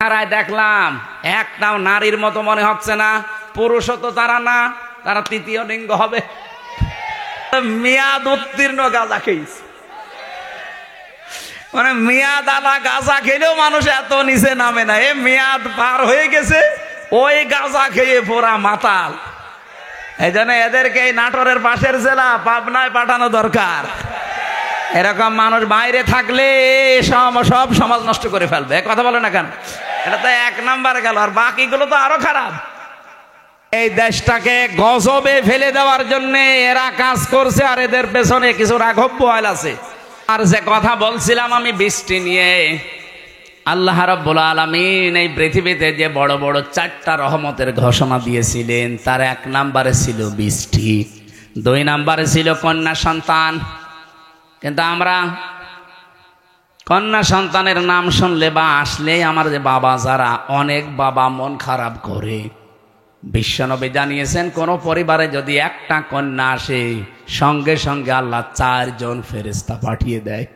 দেখলাম একটাও নারীর মতো মনে হচ্ছে না, পুরুষও তো তারা না, তারা তৃতীয় লিঙ্গ হবে। মেয়াদ উত্তীর্ণ গাঁজা খেয়েছে, মানে মেয়াদ আলা গাঁজা খেলেও মানুষ এত নিচে নামে না, এ মেয়াদ পার হয়ে গেছে, ওই গাঁজা খেয়ে পুরা মাতাল। এই জন্য এদেরকে এই নাটোরের পাশের জেলা পাবনায় পাঠানো দরকার। এরকম মানুষ বাইরে থাকলে সব সমাজ নষ্ট করে ফেলবে। কথা বলে না কেন? এটা তো এক নাম্বার গেল, আর বাকিগুলো তো আরো খারাপ। এই দেশটাকে গজবে ফেলে দেওয়ার জন্য এরা কাজ করছে, আর এদের পেছনে কিছু রাঘব বোয়াল আছে। আর যে কথা বলছিলাম আমি বৃষ্টি নিয়ে, আল্লাহ রাব্বুল আলামিন এই পৃথিবীতে যে বড় বড় 4টা রহমতের ঘোষণা দিয়েছিলেন, তার 1 নম্বরে ছিল বৃষ্টি, 2 নম্বরে ছিল কন্যা সন্তান। কিন্তু আমরা কন্যা সন্তানের নাম শুনলে বা আসলে আমার যে বাবা যারা, অনেক বাবা মন খারাপ করে। বিশ্বনবী জানিয়েছেন, কোন পরিবারে যদি একটা কন্যা আসে, সঙ্গে সঙ্গে আল্লাহ 4 জন ফেরেশতা পাঠিয়ে দেয়।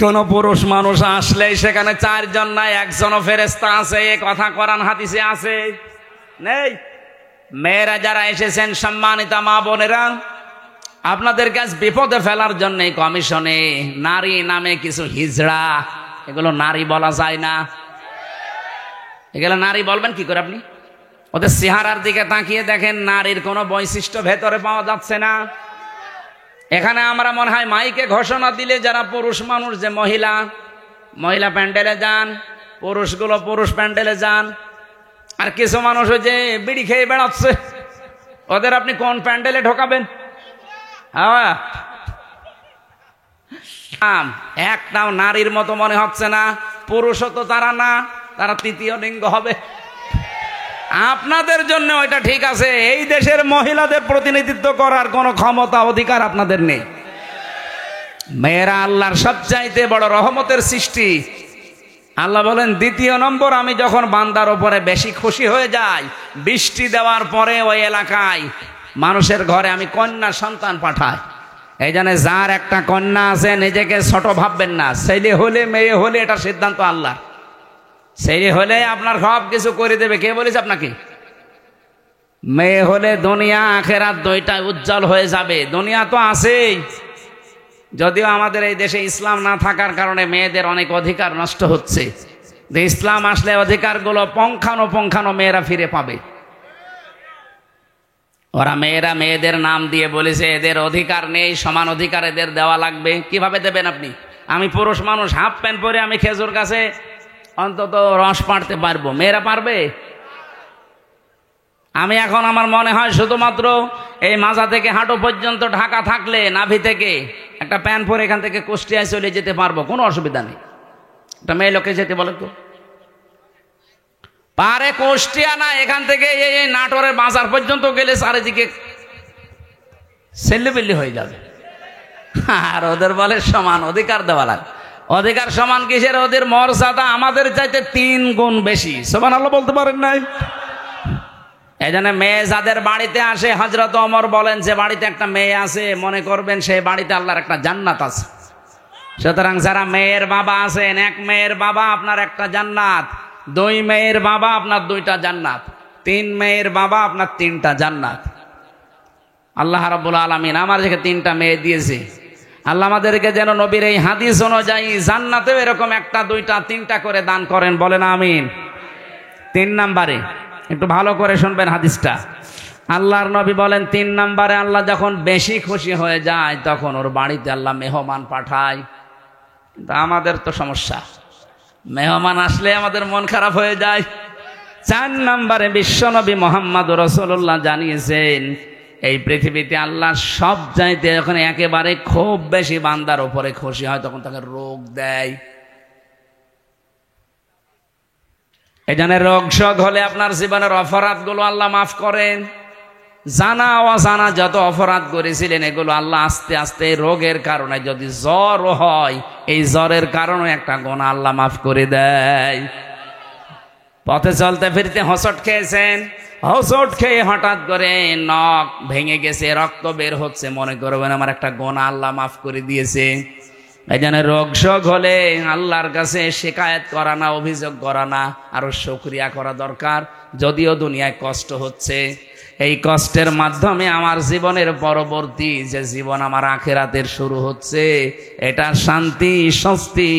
কোন পুরুষ মানুষ আসলেই সেখানে 4 জন নাই, 1 জনও ফেরেশতা আছে। এ কথা কোরআন হাদিসে আছে নেই? মেয়েরা যারা এসেছেন, সম্মানিতা মা বোনেরা, আপনাদের কাছে বিপদে ফেলার জন্য এই কমিশনে নারী নামে কিছু হিজড়া, এগুলো নারী বলা যায় না। এগুলো নারী বলবেন কি করে আপনি? ওদের চেহারার দিকে তাকিয়ে দেখেন, নারীর কোনো বৈশিষ্ট্য ভেতরে পাওয়া যাচ্ছে না। এখানে আমরা মনে হয় মাইকে ঘোষণা দিলে যারা পুরুষ মানুষ, যে মহিলা প্যান্ডেলে যান, পুরুষগুলো পুরুষ প্যান্ডেলে যান, আর কিছু মানুষ ওই যে বিড়ি খেয়ে বেড়াচ্ছে, ওদের আপনি কোন প্যান্ডেলে ঢোকাবেন? একটাও নারীর মতো মনে হচ্ছে না, পুরুষও তো তারা না, তারা তৃতীয় লিঙ্গ হবে। আপনাদের জন্য ওইটা ঠিক আছে, এই দেশের মহিলাদের প্রতিনিধিত্ব করার কোনো ক্ষমতা অধিকার আপনাদের নেই। মেয়েরা আল্লাহর সবচাইতে বড় রহমতের সৃষ্টি। আল্লাহ বলেন, 2 নম্বর, আমি যখন বান্দার ওপরে বেশি খুশি হয়ে যাই, বৃষ্টি দেওয়ার পরে ওই এলাকায় মানুষের ঘরে আমি কন্যা সন্তান পাঠাই। এই জন্য যার একটা কন্যা আছে, নিজেকে ছোট ভাববেন না। ছেলে হলে মেয়ে হলে এটা সিদ্ধান্ত আল্লাহ। ছেলে হলে আপনার সব কিছু করে দেবে, কে বলেছে আপনাকে? মেয়ে হলে দুনিয়া আখেরাত দুইটাই উজ্জ্বল হয়ে যাবে। দুনিয়া তো আছেই, যদিও আমাদের এই দেশে ইসলাম না থাকার কারণে মেয়েদের অনেক অধিকার নষ্ট হচ্ছে। ইসলাম আসলে অধিকারগুলো পঙ্খানো মেয়েরা ফিরে পাবে। ওরা মেয়েদের নাম দিয়ে বলেছে এদের অধিকার নেই, সমান অধিকার এদের দেওয়া লাগবে। কিভাবে দেবেন আপনি? আমি পুরুষ মানুষ, হাফ প্যান্ট পরে আমি খেজুর গাছে অন্তত রস পাড়তে পারবো, মেয়েরা পারবে? আমি এখন আমার মনে হয় শুধুমাত্র এই মাজা থেকে হাঁটু পর্যন্ত ঢাকা থাকলে, নাভি থেকে একটা প্যান্ট পরে এখান থেকে কুষ্টিয়ায় চলে যেতে পারবো, কোনো অসুবিধা নেই। একটা মেয়ে লোকে যেতে বলে তো পারে, কুষ্টিয়া না, এখান থেকে এই নাটোরের বাজার পর্যন্ত গেলে চারিদিকে সেল্লিবিল্লি হয়ে যাবে। আর ওদের বলে সমান অধিকার দেওয়া লাগে। অধিকার সমান কিসের? ওদের মর্যাদা আমাদের চাইতে 3 গুণ বেশি। সুবহানাল্লাহ বলতে পারেন নাই? এই জন্য মেয়ে যাদের বাড়িতে আসে, হযরত ওমর বলেন, যে বাড়িতে একটা মেয়ে আছে, মনে করবেন সেই বাড়িতে আল্লাহর একটা জান্নাত আছে। সুতরাং যারা মেয়ের বাবা আছেন, 1 মেয়ের বাবা আপনার একটা জান্নাত, 2 মেয়ের বাবা আপনার 2টা জান্নাত, 3 মেয়ের বাবা আপনার 3টা জান্নাত। আল্লাহ রাব্বুল আলামিন আমাদেরকে 3টা মেয়ে দিয়েছে। আল্লাহ আমাদেরকে যেন নবীর এই হাদিস অনুযায়ী জান্নাতেও এরকম 1টা 2টা 3টা করে দান করেন, বলেন আমিন। 3 নম্বরে একটু ভালো করে শুনবেন হাদিসটা। আল্লাহর নবী বলেন, 3 নম্বরে আল্লাহ যখন বেশি খুশি হয়ে যায়, তখন ওর বাড়িতে আল্লাহ মেহমান পাঠায়। কিন্তু আমাদের তো সমস্যা, মেহমান আসলে আমাদের মন খারাপ হয়ে যায়। 4 নম্বরে বিশ্বনবী মুহাম্মদুর রাসূলুল্লাহ জানিয়েছেন, এই পৃথিবীতে আল্লাহ সব চাইতে যখন একেবারে খুব বেশি বান্দার উপরে খুশি হয়, তখন তাকে রোগ দেয়। এই জন্য রোগ শোক হলে আপনার জীবনের অপরাধগুলো আল্লাহ মাফ করেন। জানা অজানা যত অপরাধ করেছিলেন, এগুলো আল্লাহ আস্তে আস্তে রোগের কারণে, যদি জ্বর হয়, এই জ্বরের কারণে একটা গুনাহ আল্লাহ মাফ করে দেয়। পথে চলতে ফিরতে হোঁচট খেয়েছেন, হোঁচট খেয়ে হঠাৎ করে নখ ভেঙে গেছে, রক্ত বের হচ্ছে, মনে করবেন আমার একটা গুনাহ আল্লাহ মাফ করে দিয়েছে। এই জন্য রোগ শোক হলে আল্লাহর কাছে শিকায়েত করা না, অভিযোগ করা না, আরো শুকরিয়া করা দরকার। যদিও দুনিয়ায় কষ্ট হচ্ছে, এই কষ্টের মাধ্যমে আমার জীবনের পরবর্তী যে জীবন আমার আখিরাতের শুরু হচ্ছে, এটা শান্তি, স্বস্তি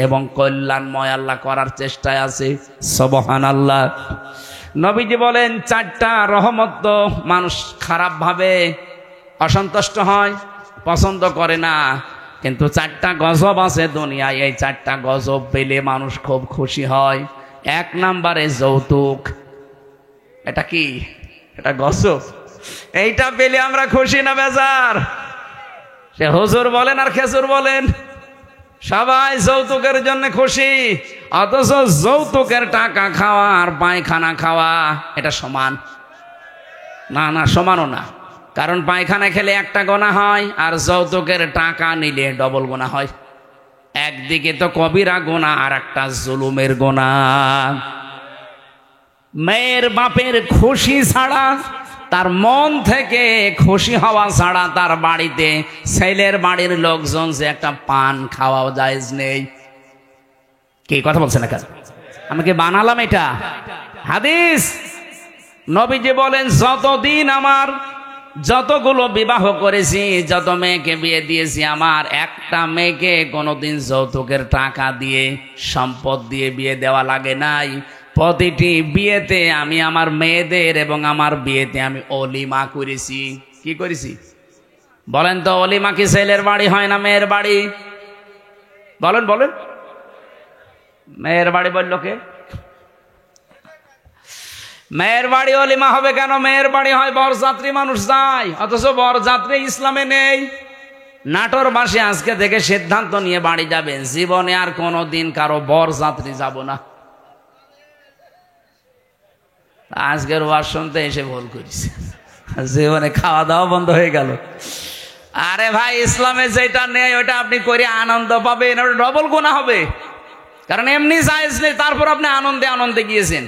এবং কল্যাণময় আল্লাহ করার চেষ্টায় আছে। সুবহানাল্লাহ। নবীজি বলেন 4টা রহমত তো মানুষ খারাপ ভাবে অসন্তুষ্ট হয়, পছন্দ করে না, কিন্তু 4টা গজব আছে দুনিয়ায়। এই 4টা গজব পেলে মানুষ খুব খুশি হয়। 1 নম্বরে যৌতুক। এটা কি? এটা গজব। এইটা পেলে আমরা খুশি না বেজার? সে হুজুর বলেন আর খেজুর বলেন, সবাই যৌতুকের জন্য খুশি। অথচ যৌতুকের টাকা খাওয়া আর পায়খানা খাওয়া এটা সমান না? না, সমানও না। কারণ পায়খানা খেলে একটা গুনাহ হয়, আর যৌতুকের টাকা নিলে ডবল গুনাহ হয়। একদিকে তো কবিরা গুনাহ, আর একটা জুলুমের গুনাহ। মেয়ের বাপের খুশি ছাড়া, তার মন থেকে খুশি হওয়া ছাড়া তার বাড়িতে ছেলের বাড়ির লোকজন যে একটা পান খাওয়াও জায়েজ নেই। কি কথা বলছেন না? আমি কি বানালাম এটা? হাদিস। নবীজি বলেন, যতদিন আমার যতগুলো বিবাহ করেছি, যত মেয়েকে বিয়ে দিয়েছি, আমার একটা মেয়েকে কোনোদিন যৌতুকের টাকা দিয়ে, সম্পদ দিয়ে বিয়ে দেওয়া লাগে নাই। প্রতিটি বিয়েতে আমি আমার মেয়েদের এবং আমার বিয়েতে আমি অলিমা করেছি। কি করেছি বলেন তো? অলিমা কি ছেলের বাড়ি হয় না মেয়ের বাড়ি? বলেন বলেন। মেয়ের বাড়ি বললো কে? মেয়ের বাড়ি অলিমা হবে কেন? মেয়ের বাড়ি হয় বরযাত্রী মানুষ যায়, অথচ বরযাত্রী ইসলামে নেই। নাটোরবাসী আজকে থেকে সিদ্ধান্ত নিয়ে বাড়ি যাবেন, জীবনে আর কোনোদিন কারো বরযাত্রী যাব না। আজকের ওয়াজ শুনতে এসে ভুল করেছে, জীবনে খাওয়া দাওয়া বন্ধ হয়ে গেল। আরে ভাই, ইসলামে যেটা নেই ওটা আপনি করে আনন্দ পাবেন, ওটা ডবল গুনাহ হবে। কারণ এমনি জায়েজ নেই, তারপর আপনি আনন্দে আনন্দে গিয়েছেন।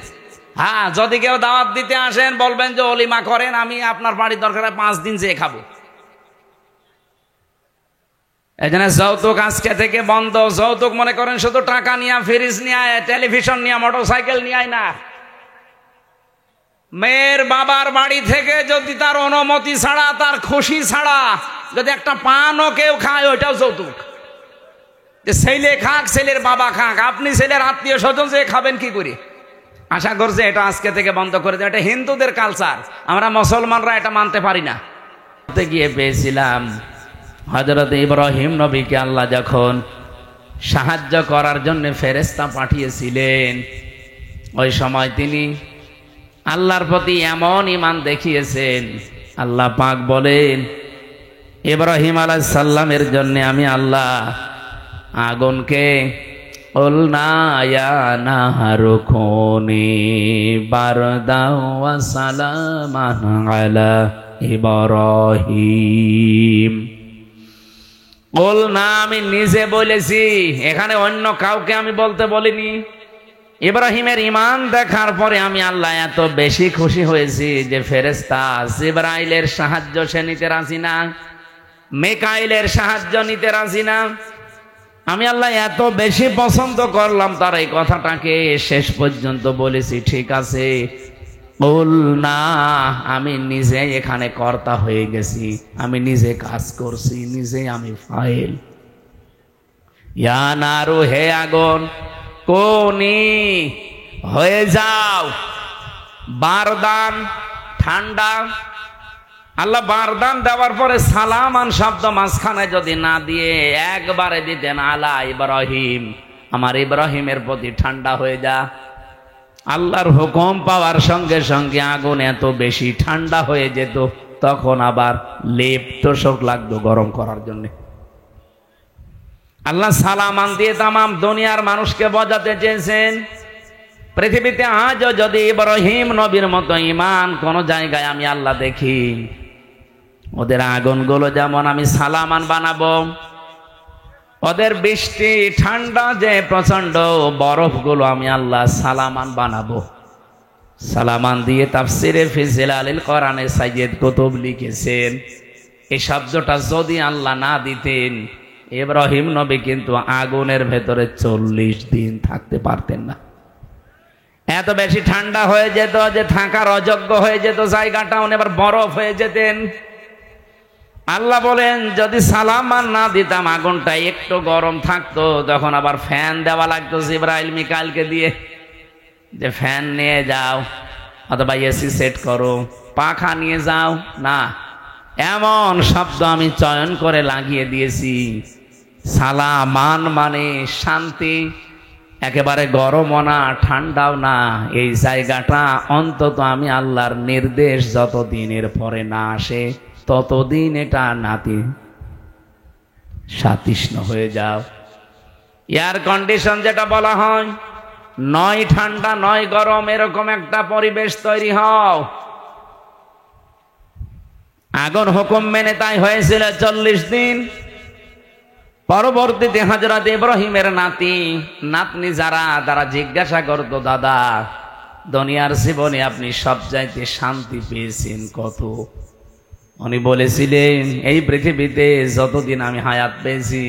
হ্যাঁ, যদি কেউ দাওয়াত দিতে আসেন বলবেন যে অলিমা করেন, আমি আপনার বাড়ির দরকার 5 দিন যেয়ে খাবো। এই জন্য যৌতুক আজকে থেকে বন্ধ। যৌতুক মনে করেন শুধু টাকা নিয়ে, ফ্রিজ নিয়ে, টেলিভিশন নিয়ে, মোটরসাইকেল নিয়ে না। মেয়ের বাবার বাড়ি থেকে যদি তার অনুমতি ছাড়া, তার খুশি ছাড়া যদি একটা পানও কেউ খায়, ওইটাও যৌতুক। যে ছেলে খাক, ছেলের বাবা খাক, আপনি ছেলের আত্মীয় স্বজন যে খাবেন কি করে? আশা করছে এটা আজকে থেকে বন্ধ করে দেয়। এটা হিন্দুদের কালচার, আমরা মুসলমানরা এটা মানতে পারি না। গিয়ে পেয়েছিলাম হযরত ইব্রাহিম নবীকে আল্লাহ যখন সাহায্য করার জন্য ফেরেশতা পাঠিয়েছিলেন, ওই সময় তিনি আল্লাহর প্রতি এমন ঈমান দেখিয়েছেন, আল্লাহ পাক বলেন ইব্রাহিম আলাইহিস সালামের জন্য আমি আল্লাহ আগুনকে কুলনা ইয়া নাহারু কুনি বারদাও ওয়া সালামান আলা ইব্রাহিম। কুলনা আমি নিজে বলেছি, এখানে অন্য কাউকে আমি বলতে বলিনি। ইব্রাহিমের ঈমান দেখার পরে আমি আল্লাহ এত বেশি খুশি হয়েছি যে ফেরেশতা জিবরাইলের সাহায্য সে নিতে রাজি না, মিকাইলের সাহায্য নিতে রাজি না। আমি আল্লাহ এত বেশি পছন্দ করলাম তার এই কথাটাকে, শেষ পর্যন্ত বলেছি ঠিক আছে, বল না, আমি নিজে এখানে কর্তা হয়ে গেছি, আমি নিজে কাজ করছি, নিজে আমি ফাইল। ইয়া নারু, হে আগুন, কোনি হয়ে যাও বারদান, ঠান্ডা। আল্লাহ বারদান দেওয়ার পরে সালামান শব্দ মাঝখানে যদি না দিয়ে একবারে দিতেন আলা ইব্রাহিম, আমার ইব্রাহিমের প্রতি ঠান্ডা হয়ে যা। আল্লাহর হুকুম পাওয়ার সঙ্গে সঙ্গে আগুন এত বেশি ঠান্ডা হয়ে যেত, তখন আবার লেপ তোষক লাগতো গরম করার জন্য। আল্লাহ সালামান দিয়ে তামাম দুনিয়ার মানুষকে বোঝাতে চেয়েছেন, পৃথিবীতে আজও যদি ইব্রাহিম নবীর মতো ঈমান কোন জায়গায় আমি আল্লাহ দেখি, ওদের আগুনগুলো যেমন আমি সালামান বানাবো, ওদের বৃষ্টি ঠান্ডা যে প্রচন্ড বরফগুলো আমি আল্লাহ সালামান বানাবো। সালামান দিয়ে তাফসিরে ফি জিলালিল কোরআনে সাইয়্যিদ কুতুব লিখেছেন, এই শব্দটা যদি আল্লাহ না দিতেন ইব্রাহিম নবী কিন্তু আগুনের ভেতরে 40 দিন থাকতে পারতেন না। এত বেশি ঠান্ডা হয়ে যেত যে থাকার অযোগ্য হয়ে যেত জায়গাটা, উনি আবার বরফ হয়ে যেতেন। আল্লাহ বলেন যদি সালাম আর না দিতাম আগুনটা একটু গরম থাকতো, তখন আবার ফ্যান দেওয়া লাগতো জিবরাইল মিকাইলকে দিয়ে, যে ফ্যান নিয়ে যাও অথবা এসি সেট করো, পাখা নিয়ে যাও। না, এমন শব্দ আমি চয়ন করে লাগিয়ে দিয়েছি, সালামান মানে শান্তি, একেবারে গরমও না ঠান্ডাও না। এই জায়গাটা অন্তত আমি আল্লাহর নির্দেশ যতদিনের পরে না আসে ততদিন এটা নাতি সাতৃষ্ণ হয়ে যাও। এয়ার কন্ডিশন যেটা বলা হয়, নয় ঠান্ডা নয় গরম, এরকম একটা পরিবেশ তৈরি হও। আগুন হুকুম মেনে তাই হয়েছিল 40 দিন। পরবর্তীতে হযরত ইব্রাহিমের নাতনি যারা তারা জিজ্ঞাসা করতো, দাদা দুনিয়ার জীবনে আপনি সবচাইতে শান্তি পেয়েছেন কত? উনি বলেছিলেন এই পৃথিবীতে যতদিন আমি হায়াত পেয়েছি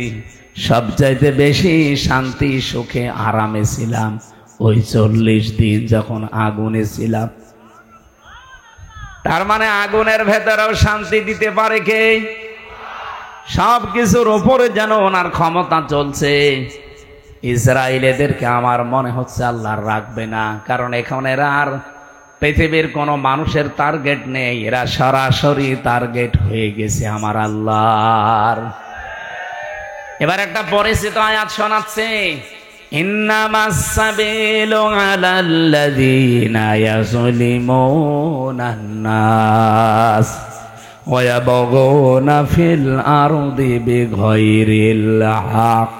সবচাইতে বেশি শান্তি সুখে আরামে ছিলাম ওই 40 দিন যখন আগুনে ছিলাম। তার মানে আগুনের ভেতরেও শান্তি দিতে পারে কে? সব কিছুর উপরে যেন ওনার ক্ষমতা চলছে। ইসরায়েলেদেরকে আমার মনে হচ্ছে আল্লাহ রাখবে না, কারণ এখন এরা আর পৃথিবীর কোন মানুষের টার্গেট নেই, এরা সরাসরি টার্গেট হয়ে গেছে আমার আল্লাহর। এবার একটা পরিচিত আয়াত শোনাচ্ছে, ইন্নামাস সাবিলু আলাল্লাযীনা ইয়াযলিমুনান নাস ওয়া ইয়াবগুনা ফিল আরদি বিগাইরিল হক।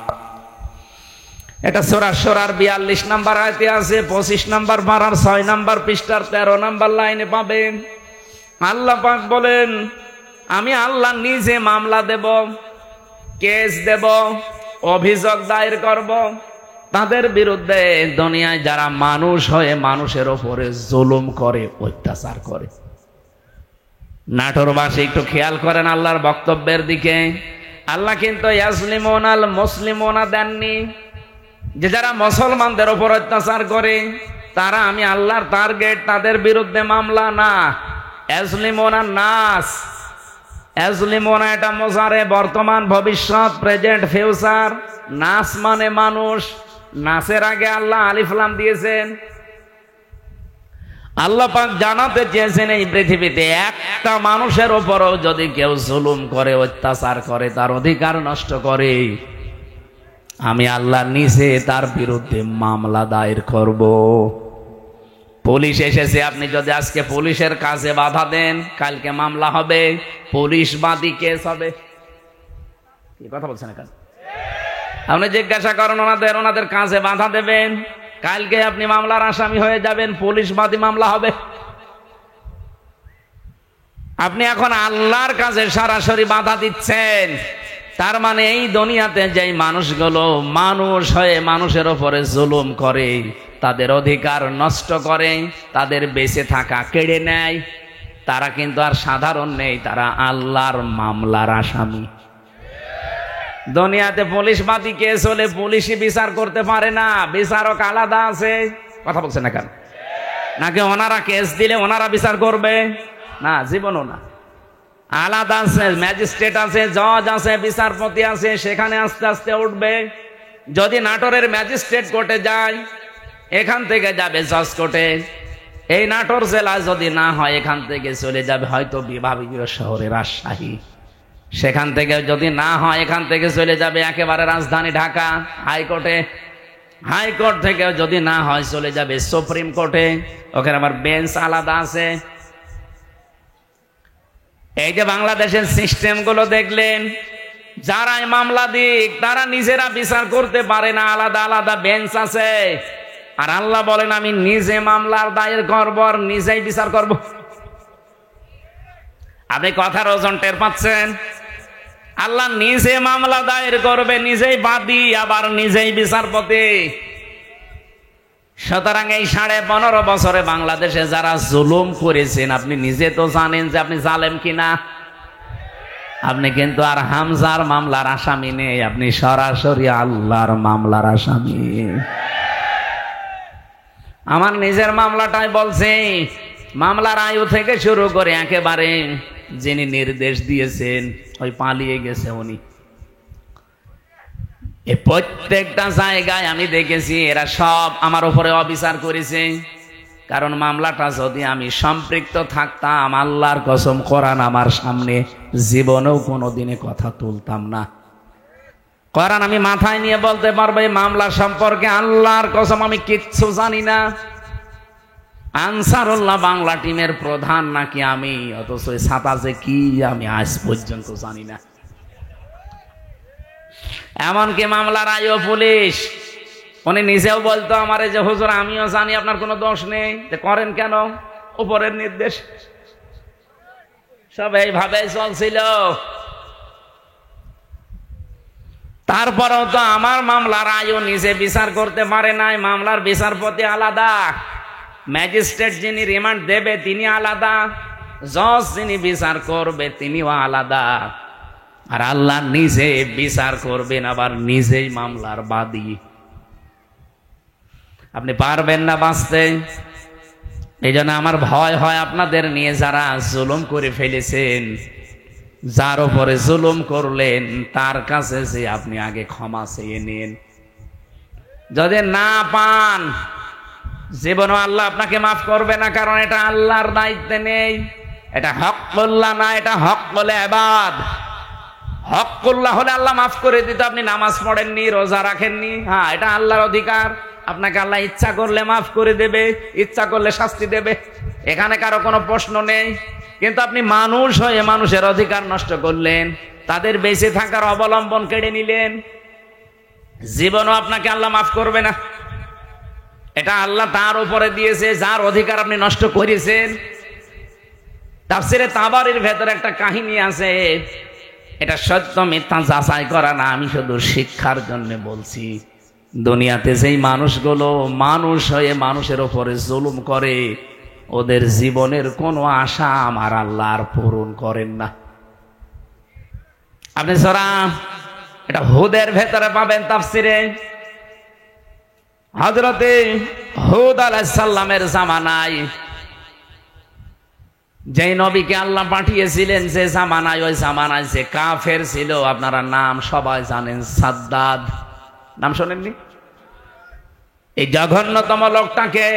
এটা সূরা শুরার 42 নম্বর আয়াতে আছে, 25 নম্বর পারার 6 নম্বর পৃষ্ঠার 13 নম্বর লাইনে পাবেন। আল্লাহ পাক বলেন, আমি আল্লাহ নিজে মামলা দেব, কেস দেব, অভিযোগ দায়ের করব তাদের বিরুদ্ধে দুনিয়ায় যারা মানুষ হয়ে মানুষের উপরে জুলুম করে, অত্যাচার করে। নাটোরবাসী একটু খেয়াল করেন আল্লাহর বক্তব্যের দিকে। আল্লাহ কিন্তু ইয়াজলিমুনাল মুসলিমুনা দেননি, যে যারা মুসলমানদের উপর অত্যাচার করে তারা আমি আল্লাহর টার্গেট, তাদের বিরুদ্ধে মামলা না। ইয়াজলিমুনা নাস, ইয়াজলিমুনা এটা মুজারে, বর্তমান ভবিষ্যৎ, প্রেজেন্ট ফিউচার। নাস মানে মানুষ, নাসের আগে আল্লাহ আলিফ লাম দিয়েছেন। আল্লাহ পাক জানাতে চেয়েছেন এই পৃথিবীতে একটা মানুষের উপরও যদি কেউ জুলুম করে, অত্যাচার করে, তার অধিকার নষ্ট করে, আমি আল্লাহ নিজে তার বিরুদ্ধে মামলা দায়ের করব। পুলিশ এসেছে, আপনি যদি আজকে পুলিশের কাজে বাধা দেন কালকে মামলা হবে, পুলিশ বাদী কেস হবে। কি কথা বলছেন এখানে? আপনি জিজ্ঞাসা করেন ওনাদের কাজে বাধা দেবেন, কালকে আপনি মামলার আসামি হয়ে যাবেন, পুলিশ বাদী মামলা হবে। আপনি এখন আল্লাহর কাছে সরাসরি বাধা দিচ্ছেন। তার মানে এই দুনিয়াতে যেই মানুষগুলো মানুষ হয়ে মানুষের উপরে জুলুম করে, তাদের অধিকার নষ্ট করে, তাদের বেঁচে থাকা কেড়ে নেয়, তারা কিন্তু আর সাধারণ নেই, তারা আল্লাহর মামলার আসামি। দুনিয়াতে পুলিশ বাদী কেস হলে পুলিশই বিচার করতে পারে না, বিচারক আলাদা আছে। কথা বলছেন না কেন? নাকি ওনারা কেস দিলে ওনারা বিচার করবে? না, জীবনও না। আলাদা আছে, ম্যাজিস্ট্রেট আছে, জজ আছে, বিচারপতি আছে, সেখানে আস্তে আস্তে উঠবে। যদি নাটোরের ম্যাজিস্ট্রেট কোর্টে যায়, এখান থেকে যাবে জজ কোর্টে। এই নাটোর জেলা যদি না হয়, এখান থেকে চলে যাবে হয়তো বিভাগীয় শহরে রাজশাহী। সেখান থেকে যদি না হয়, এখান থেকে চলে যাবে একেবারে রাজধানী ঢাকা হাইকোর্টে। হাইকোর্ট থেকে যদি না হয় চলে যাবে সুপ্রিম কোর্টে, ওখানে আবার বেঞ্চ আলাদা আছে। এই যে বাংলাদেশের সিস্টেম গুলো দেখলেন, যারাই মামলা দিক তারা নিজেরা বিচার করতে পারে না, আলাদা আলাদা বেঞ্চ আছে। আর আল্লাহ বলেন আমি নিজে মামলার দায়ের করব আর নিজেই বিচার করব। আপনি কথার ওজন টের পাচ্ছেন? আল্লাহ নিজে মামলা দায়ের করবে, নিজেই বাদী, আবার নিজেই বিচারপতি। সুতরাং এই 15.5 বছরে বাংলাদেশে যারা জুলুম করেছেন, আপনি নিজে তো জানেন যে আপনি জালেম কিনা। আপনি কিন্তু আর হামজার মামলার আসামি নেই, আপনি সরাসরি আল্লাহর মামলার আসামি। আমার নিজের মামলাটাই বলছে, মামলার আয়ু থেকে শুরু করে একেবারে যিনি নির্দেশ দিয়েছেন ওই পালিয়ে গেছে উনি। এই প্রত্যেকটা জায়গায় আমি দেখেছি এরা সব আমার উপরে অবিচার করেছে। কারণ মামলাটা যদি আমি সম্পৃক্ত থাকতাম, আল্লাহর কসম কোরআন আমার সামনে, জীবনেও কোনোদিনে কথা তুলতাম না। কোরআন আমি মাথায় নিয়ে বলতে পারবো এই মামলা সম্পর্কে আল্লাহর কসম আমি কিচ্ছু জানি না। আনসারুল্লাহ বাংলা টিমের প্রধান নাকি আমি, অথচ ছাতা যে কি আমি আজ পর্যন্ত জানি না। এমনকি মামলার আইও পুলিশ উনি নিজেও বলতো আমারে যে হুজুর আমিও জানি আপনার কোনো দোষ নেই, করেন কেন? উপরের নির্দেশ। সব এইভাবে চলছিল। তারপরেও তো আমার মামলার আইও নিজে বিচার করতে পারে নাই। মামলার বিচারপতি আলাদা, ম্যাজিস্ট্রেট যিনি রিমান্ড দেবে তিনি আলাদা, জজ যিনি বিচার করবে তিনিও আলাদা। আর আল্লাহ নিজে বিচার করবেন, আবার নিজেই মামলার বাদী। আপনি পারবেন না বাঁচতে। এই জন্য আমার ভয় হয় আপনাদের নিয়ে, যারা জুলুম করে ফেলেছেন, যার উপরে জুলুম করলেন তার কাছে যে আপনি আগে ক্ষমা চেয়ে নিন। যদি না পান, জীবনও আল্লাহ আপনাকে মাফ করবে না, কারণ এটা আল্লাহর দায়িত্বে নেই। এটা হকুল্লাহ না, এটা হকুল ইবাদ। হকুল্লাহ হলে আল্লাহ মাফ করে দিত, আপনি নামাজ পড়েননি, রোজা রাখেননি, হ্যাঁ এটা আল্লাহর অধিকার। আপনাকে আল্লাহ ইচ্ছা করলে মাফ করে দেবে, ইচ্ছা করলে শাস্তি দেবে, এখানে কারো কোনো প্রশ্ন নেই। কিন্তু আপনি মানুষ হয়ে মানুষের অধিকার নষ্ট করলেন, তাদের বেঁচে থাকার অবলম্বন কেড়ে নিলেন, জীবনও আপনাকে আল্লাহ মাফ করবে না। এটা আল্লাহ তার উপরে দিয়েছে যার অধিকার আপনি নষ্ট করেছেন। তাফসিরে তাবারির ভেতরে একটা কাহিনী আছে, এটা সত্য মিথ্যা যাচাই করা না, আমি শুধু শিক্ষার জন্য বলছি। দুনিয়াতে যেই মানুষগুলো মানুষ হয়ে মানুষের উপরে জুলুম করে, ওদের জীবনের কোনো আশা আমার আল্লাহ আর পূরণ করেন না। আপনি সূরা এটা হুদের ভেতরে পাবেন তাফসিরে। হযরতে হুদ আলাইহিস সালামের জামানায় যেই নবীকে আল্লাহ পাঠিয়েছিলেন, যে জামানায়, ওই জামানায় যে কাফের ছিল, আপনারা নাম সবাই জানেন, সাদ্দাদ। নাম শোনেননি? এই জঘন্যতম লোকটাকে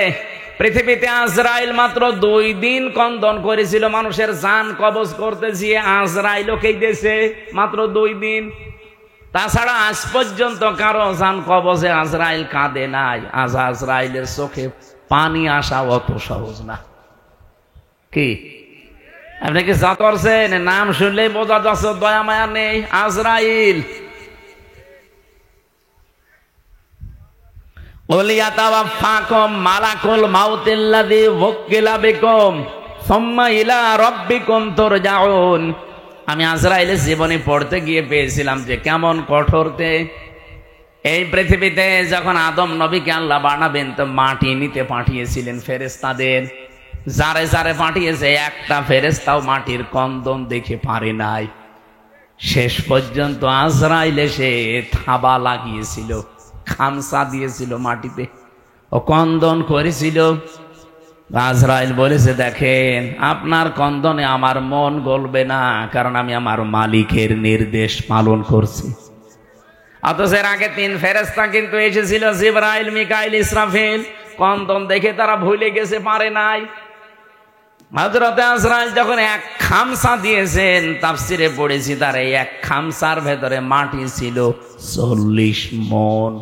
পৃথিবীতে আজরাইল মাত্র 2 দিন কন্দন করেছিল মানুষের জান কবজ করতে গিয়ে। আজরাইলকেই দিয়েছে মাত্র 2 দিন। তাছাড়া আজ পর্যন্ত কারো জান কবজে আজরাইল কাঁদে নাই। আজ আজরাইলের চোখে পানি আসা অত সহজ না। কি আপনি কি যা করছেন? নাম শুনলেই বোঝা যাচ্ছে দয়া মায়া নেই। আজরাইল মালাকুল মাউতিল্লাযী ওয়াক্কিলা বিকুম সুম্মা ইলা রাব্বিকুম তুরজাউন। আমি আজরাইলের জীবনী পড়তে গিয়ে পেয়েছিলাম যে কেমন কঠোরতে। এই পৃথিবীতে যখন আদম নবীকে আল্লাহ বানাবেন, তো মাটি নিতে পাঠিয়েছিলেন ফেরেশতাদের। যারে যারে পাঠিয়েছে, একটা ফেরেশতাও মাটির কন্দন দেখে পারে নাই। শেষ পর্যন্ত আজরাইল এসে থাবা লাগিয়েছিল, খামসা দিয়েছিল মাটিতে, ও কন্দন করেছিল। আজরাইল বলেছে, দেখেন আপনার কন্দনে আমার মন গলবে না, কারণ আমি আমার মালিকের নির্দেশ পালন করছি। অথচ এর আগে 3 ফেরেশতা কিন্তু এসেছিল, জিবরাইল, মিকাইল, ইসরাফিল। কন্দন দেখে তারা ভুলে গেছে, পারে নাই। হযরতে আজরাইল যখন 1 খামসা দিয়েছেন, তাফসিরে পড়েছি তার এই 1 খামসার ভেতরে মাটি ছিল 40 মণ।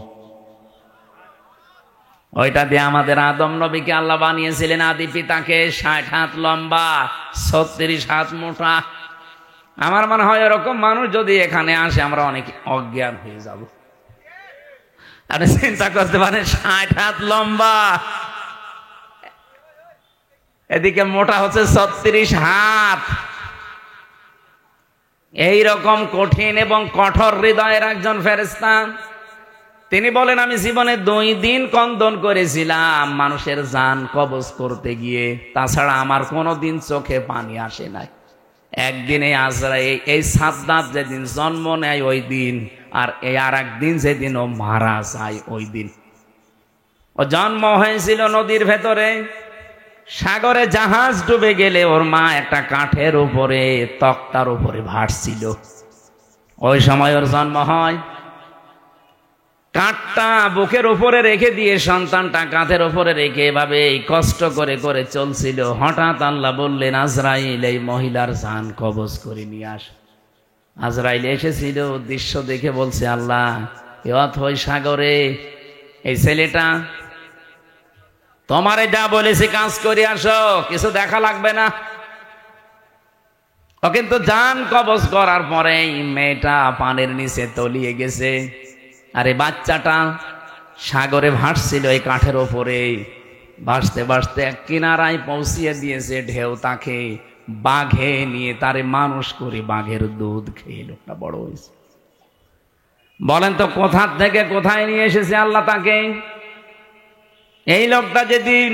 ওইটা দিয়ে আমাদের আদম নবীকে আল্লাহ বানিয়েছিলেন, আদি পিতাকে। 60 হাত লম্বা, 36 হাত মোটা। আমার মনে হয় এরকম মানুষ যদি এখানে আসে, আমরা অনেক অজ্ঞান হয়ে যাব। আপনি চিন্তা করতে পারেন, 60 হাত লম্বা, এদিকে মোটা হচ্ছে 36 হাত। এইরকম কঠিন এবং কঠোর হৃদয়ের একজন ফেরেশতা। তিনি বলেন, আমি জীবনে 2 দিন কন্দন করেছিলাম মানুষের জান কবজ করতে গিয়ে, তাছাড়া আমার কোনোদিন চোখে পানি আসে নাই। একদিন এই আজরাইল এই সাদ্দাত যেদিন জন্ম নেয় ওই দিন, আর এই আর একদিন যেদিন ও মারা যায় ওই দিন। ও জন্ম হয়েছিল নদীর ভেতরে, সাগরে জাহাজ ডুবে গেলে ওর মা একটা কাঠের উপরে তক্তার উপরে ভাসছিল, ওই সময় ওর জন্ম হয়। কাঠটা বুকের উপরে রেখে দিয়ে সন্তানটা কাঁধের উপরে রেখে এভাবে কষ্ট করে করে চলছিল। হঠাৎ আল্লাহ বললেন, আজরাইল এই মহিলার জান কবজ করে নিয়ে আস। আজরাইল এসেছিল, দৃশ্য দেখে বলছে, আল্লাহ এ অথই সাগরে এই ছেলেটা তোমারে যা বলেছে কাজ করে আসো, কিছু দেখা লাগবে না। ও কিন্তু জান কবজ করার পরে মেয়েটা পানির নিচে তলিয়ে গেছে, আরে বাচ্চাটা সাগরে ভাসছিল এই কাঠের ওপরে, ভাসতে ভাসতে এক কিনারায় পৌঁছিয়ে দিয়েছে ঢেউ তাকে, বাঘে নিয়ে তারে মানুষ করে বাঘের দুধ খেয়ে লোকটা বড় হয়েছে। বলেন তো কোথা থেকে কোথায় নিয়ে এসেছে আল্লাহ তাকে? এই লোকটা যেদিন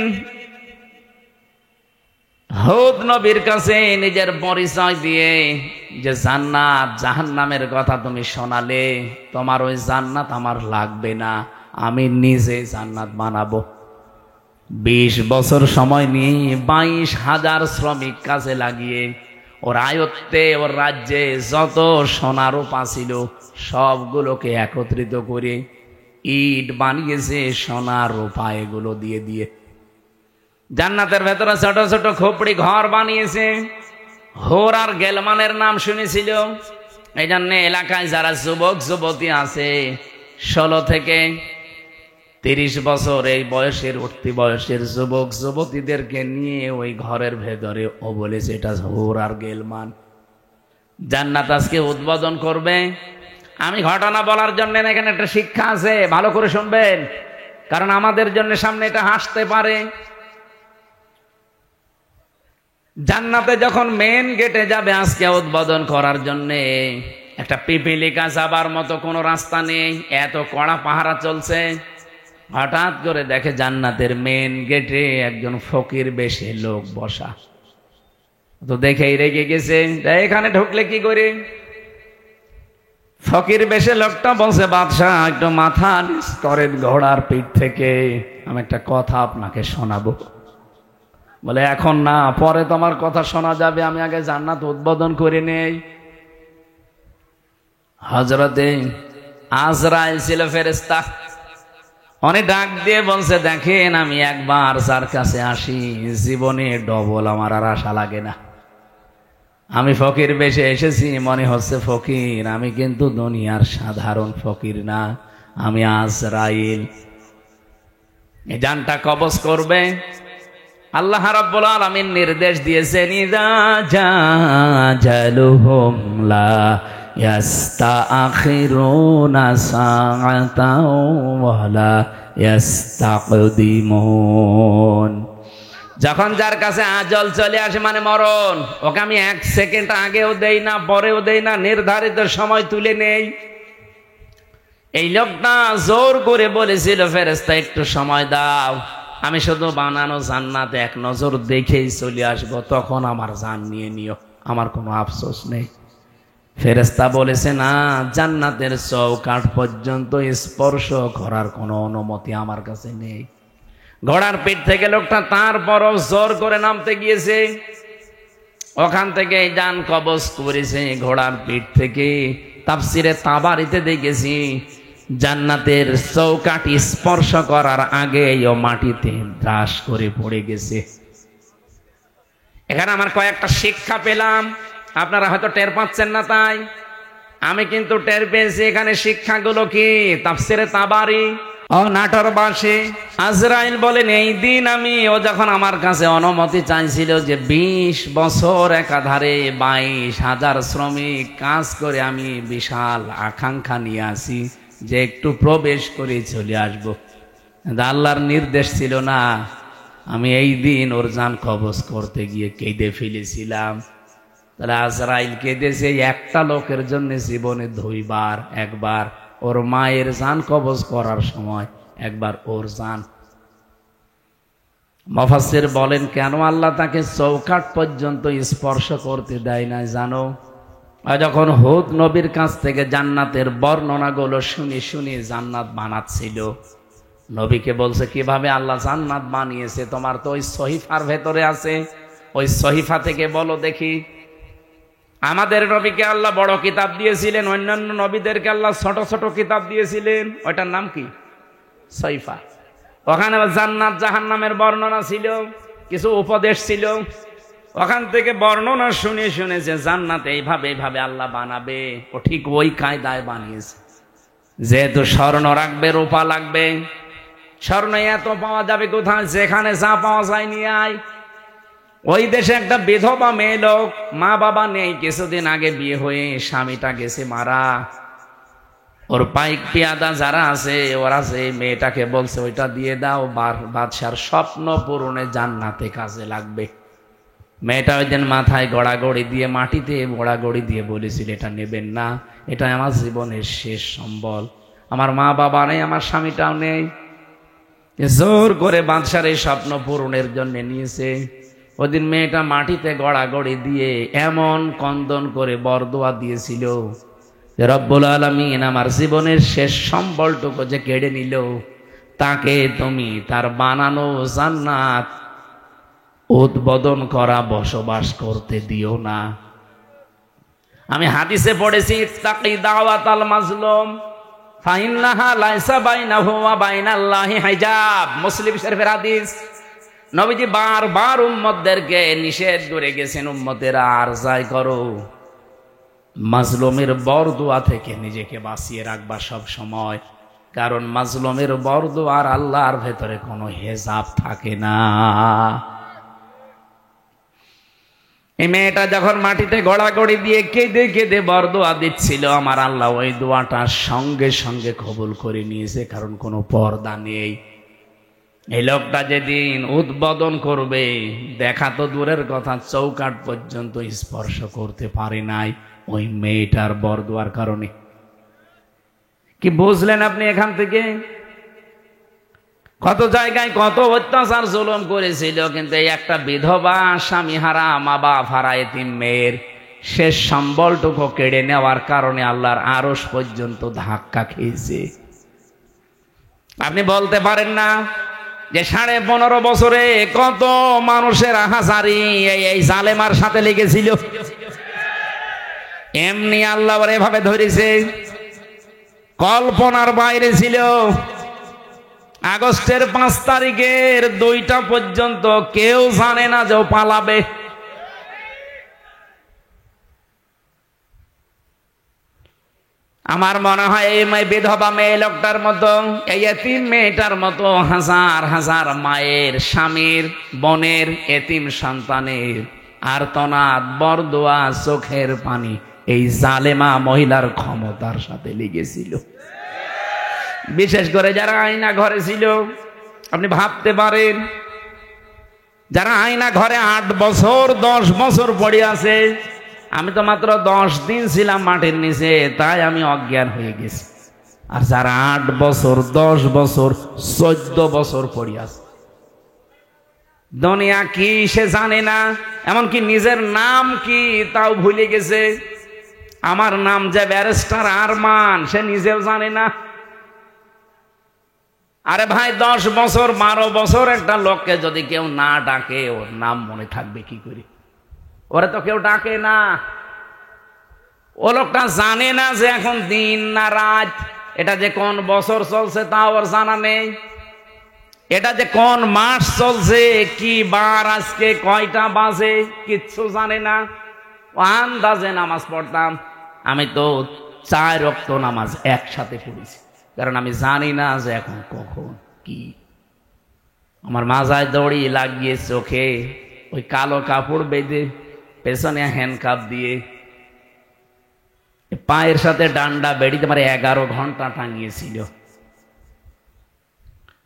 হুদ নবীর কাছে নিজের পরিচয় দিয়ে যে জান্নাত জাহান্নামের কথা তুমি শোনালে, তোমার ওই জান্নাত আমার লাগবে না, আমি নিজে জান্নাত বানাবো। 20 বছর সময় নিয়ে 22,000 শ্রমিক কাজে লাগিয়ে ওর আয়ত্তে ওর রাজ্যে যত সোনা রূপা ছিল সবগুলোকে একত্রিত করে ইট বানিয়েছে সোনা রূপা এগুলো দিয়ে দিয়ে। জান্নাতের ভেতরে ছোট ছোট খোপড়ি ঘর বানিয়েছে। হোর আর গেলমানের নাম শুনেছিল, এই জন্য এলাকায় যারা যুবক যুবতী আছে 16 থেকে 30 বছর এই বয়সের উঠতি বয়সের যুবক যুবতীদেরকে নিয়ে ওই ঘরের ভেতরে ও বলেছে এটা হোর আর গেলমান। জান্নাত আজকে উদ্বোধন করবে। আমি ঘটনা বলার জন্য এখানে একটা শিক্ষা আছে, ভালো করে শুনবেন, কারণ আমাদের জন্য সামনে এটা হাসতে পারে। জান্নাতে যখন মেন গেটে যাবে আজকে উদ্বোধন করার জন্যে, একটা পিপিলিকা যাবার মতো কোনো রাস্তা নেই, এত কড়া পাহারা চলছে। হঠাৎ করে দেখে জান্নাতের মেন গেটে একজন ফকির বেশে লোক বসা, তো দেখেই রেগে গেছে, এখানে ঢুকলে কি করে? ফকির বেশে লোকটা বলছে, বাদশাহ একটু মাথা নিচ করেন ঘোড়ার পিঠ থেকে, আমি একটা কথা আপনাকে শোনাবো। বলে এখন না, পরে তোমার কথা শোনা যাবে, আমি আগে জান্নাত উদ্বোধন করে নেই। হযরতে আজরাইল ছিল ফেরেশতা, অনেক ডাক দিয়ে বলছে, দেখেন আমি একবার যার কাছে আসি জীবনে ডবল আমার আর আশা লাগে না। আমি ফকির বেশে এসেছি, মনে হচ্ছে ফকির, আমি কিন্তু দুনিয়ার সাধারণ ফকির না, আমি আজরাইল। এই জানটা কবজ করবে। আল্লাহ রাব্বুল আলামিন নির্দেশ দিয়েছেন, ইযা জাজালুহুম লা ইয়াস্তাখিরুনা সাআতাও ওয়া লা ইয়াস্তাকদিমুন। যখন যার কাছে আজল চলে আসে মানে মরণ, ওকে আমি 1 সেকেন্ড আগেও দেই না পরেও দেই না, নির্ধারিত সময় তুলে নেই। এই লোকটা জোর করে বলেছিল, ফেরেশতা একটু সময় দাও, আমি শুধু বানানো জান্নাতে এক নজর দেখেই চলে আসবো, তখন আমার জান নিয়ে নিও, আমার কোনো আফসোস নেই। ফেরেশতা বলেছে, না, জান্নাতের চৌকাঠ পর্যন্ত স্পর্শ করার কোনো অনুমতি আমার কাছে নেই। ঘোড়ার পিঠ থেকে লোকটা তারপরও জোর করে নামতে গিয়েছে, ওখান থেকে জান কবজ করেছে ঘোড়ার পিঠ থেকে। তাফসিরে তাবারিতে দেখেছি জান্নাতের চৌকাঠ স্পর্শ করার আগে ও মাটিতে ধ্রাস করে পড়ে গেছে। এখানে আমার কয়েকটা শিক্ষা পেলাম, আপনারা হয়তো টের পাচ্ছেন না, তাই আমি কিন্তু টের পেয়েছি। এখানে শিক্ষাগুলো কি? তাফসিরে তাবারি ও নাটর বাসে আজরাইল বলেন, এই দিন ও যখন আমার কাছে অনুমতি চাইছিল যে 20 বছর একাধারে 22,000 শ্রমিক কাজ করে, আমি বিশাল আকাঙ্ক্ষা নিয়ে আসি যে একটু প্রবেশ করে চলে আসব, আল্লাহর নির্দেশ ছিল না। আমি এই দিন ওর জান কবজ করতে গিয়ে কেঁদে ফেলেছিলাম। তাহলে আজরাইল কেঁদেছে একটা লোকের জন্য জীবনে 2 বার, একবার ওর মায়ের জান কবজ করার সময়, একবার ওর জান। মুফাসসির বলেন কেন আল্লাহ তাকে চৌকাঠ পর্যন্ত স্পর্শ করতে দেয় না জানো? যখন হুদ নবীর কাছ থেকে জান্নাতের বর্ণনাগুলো শুনি শুনি জান্নাত বানাচ্ছিল, নবীকে বলছে কিভাবে আল্লাহ জান্নাত বানিয়েছে, তোমার তো ওই সহিফার ভেতরে আছে, ওই সহিফা থেকে বলো দেখি। আমাদের নবীকে আল্লাহ বড় কিতাব দিয়েছিলেন, অন্যান্য নবীদেরকে আল্লাহ ছোট ছোট কিতাব দিয়েছিলেন, ওইটার নাম কি? সহিফা। ওখানে জান্নাত জাহান্নামের বর্ণনা ছিল, কিছু উপদেশ ছিল। ওখান থেকে বর্ণনা শুনে শুনে যে জান্নাত এইভাবে এইভাবে আল্লাহ বানাবে, ও ঠিক ওই কায়দায় বানিয়েছে। যেহেতু স্বর্ণ রাখবে, রূপা লাগবে, স্বর্ণ এত পাওয়া যাবে কোথায়? যেখানে যা পাওয়া যায় নিয়ে আয়। ওই দেশে একটা বিধবা মেয়ে লোক, মা বাবা নেই, কিছুদিন আগে বিয়ে হয়ে স্বামীটা গেছে মারা। ওর পাইক পিয়াদা যারা আছে ওরা যে মেয়েটাকে বলছে ওইটা দিয়ে দাও, বাদশার স্বপ্ন পূরণে জান্নাতে কাজে লাগবে। মেয়েটা ওই দিন মাথায় গড়াগড়ি দিয়ে, মাটিতে গড়াগড়ি দিয়ে বলেছিল এটা নেবেন না, এটা আমার জীবনের শেষ সম্বল, আমার মা বাবা নেই, আমার স্বামীটাও নেই। জোর করে বাদশার এই স্বপ্ন পূরণের জন্য নিয়েছে। ওদিন মেয়েটা মাটিতে গড়াগড়ি দিয়ে এমন কন্দন করে বরদোয়া দিয়েছিল যে রব্বুল আলামিন আমার জীবনের শেষ সম্বলটুকু যে কেড়ে নিল, তাকে তুমি তার বানানো জান্নাত উদ্বোধন করা বসবাস করতে দিও না। আমি হাদিসে পড়েছি ইত্তাকি দাওয়াতাল মাজলুম ফাইন্নাহা লাইসা বাইনাহু ওয়া বাইনাল্লাহি হিজাব। মুসলিম শরীফের হাদিস। নবীজি বারবার উম্মতদেরকে নিষেধ করে গেছেন, উম্মতেরা আর যাই করো, মাজলুমের বরদোয়া থেকে নিজেকে বাঁচিয়ে রাখবা সব সময়, কারণ মাজলুমের বরদোয়া আর আল্লাহর ভেতরে কোনো হেজাব থাকে না। এই মেয়েটা যখন মাটিতে গড়াগড়ি দিয়ে কেঁদে কেঁদে বরদোয়া দিচ্ছিল, আমার আল্লাহ ওই দোয়াটা সঙ্গে সঙ্গে কবুল করে নিয়েছে, কারণ কোনো পর্দা নেই। এই লোকটা যেদিন উদ্বোধন করবে, দেখা তো দূরের কথা, চৌকাঠ পর্যন্ত স্পর্শ করতে পারে নাই ওই মেয়েটার বরদোয়ার কারণে। কি বুঝলেন আপনি এখান থেকে? কত জায়গায় কত অত্যাচার জুলুম করেছিল, কিন্তু এই একটা বিধবা, স্বামী হারা, মা বাপ হারা এতিম মেয়ের শেষ সম্বলটুকু কেড়ে নেওয়ার কারণে আল্লাহর আরশ পর্যন্ত ধাক্কা খেয়েছে। আপনি বলতে পারেন না যে 15.5 বছরে কত মানুষের আহাজারি এই জালেমার সাথে লেগেছিল, এমনি আল্লাহ এভাবে ধরেছে, কল্পনার বাইরে ছিল। আগস্টের 5 তারিখের 2টা পর্যন্ত কেউ জানে না যে ও পালাবে। আমার মনে হয় এই বিধবা মেয়ে লোকটার মতো, এই এতিম মেয়েটার মতো হাজার হাজার মায়ের, স্বামীর, বোনের, এতিম সন্তানের আর্তনাদ, বরদোয়া, চোখের পানি এই জালেমা মহিলার ক্ষমতার সাথে লেগেছিল। বিশেষ করে যারা আয়না ঘরে ছিল, আপনি ভাবতে পারেন, যারা আয়না ঘরে 8 বছর 10 বছর পড়ে আছে। আমি তো মাত্র 10 দিন ছিলাম মাটির নিচে, তাই আমি অজ্ঞান হয়ে গেছি। আর যারা 8 বছর 10 বছর 14 বছর পড়ে আছে, দুনিয়া কি সে জানে না, এমনকি নিজের নাম কি তাও ভুলে গেছে। আমার নাম যে ব্যারিস্টার আরমান, সে নিজেও জানে না। আরে ভাই, 10 বছর 12 বছর একটা লোককে যদি কেউ না ডাকে, ওর নাম মনে থাকবে কি করে? ওরে তো কেউ ডাকে না। ও লোকটা জানে না যে এখন দিন না রাত, এটা যে কোন বছর চলছে তা ওর জানা নেই, এটা যে কোন মাস চলছে, কি বার আজকে, কয়টা বাজে, কিচ্ছু জানে না। ও আন্দাজে নামাজ পড়তাম। আমি তো 4 ওয়াক্ত নামাজ একসাথে পড়েছি, কারণ আমি জানি না যে এখন কখন কি। আমার মাজায় দড়ি লাগিয়ে, চোখে ওই কালো কাপড় বেঁধে, পেছনে হ্যান্ডকাপ দিয়ে, পায়ের সাথে ডান্ডা বেড়িতে আমার 11 ঘন্টা টাঙিয়েছিল।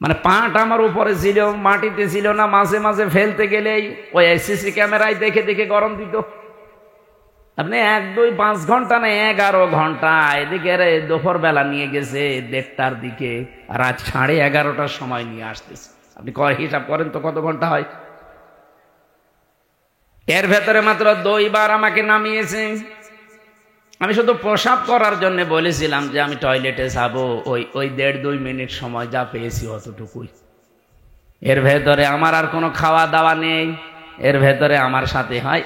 মানে পাটা আমার উপরে ছিল, মাটিতে ছিল না। মাঝে মাঝে ফেলতে গেলেই ওই সিসি ক্যামেরায় দেখে দেখে গরম দিত। আপনি 1, 2, 5 ঘন্টা না, 11 ঘন্টা। এদিকে দুপুর বেলা নিয়ে গেছে 1:30টার দিকে, রাত 11:30টার সময় নিয়ে আসতেছে। আপনি হিসাব করেন তো কত ঘন্টা হয়। এর ভেতরে মাত্র 2 বার আমাকে নামিয়েছে। আমি শুধু প্রসাব করার জন্য বলেছিলাম যে আমি টয়লেটে যাবো, ওই 1.5-2 মিনিট সময় যা পেয়েছি অতটুকুই। এর ভেতরে আমার আর কোনো খাওয়া দাওয়া নেই। এর ভেতরে আমার সাথে হয়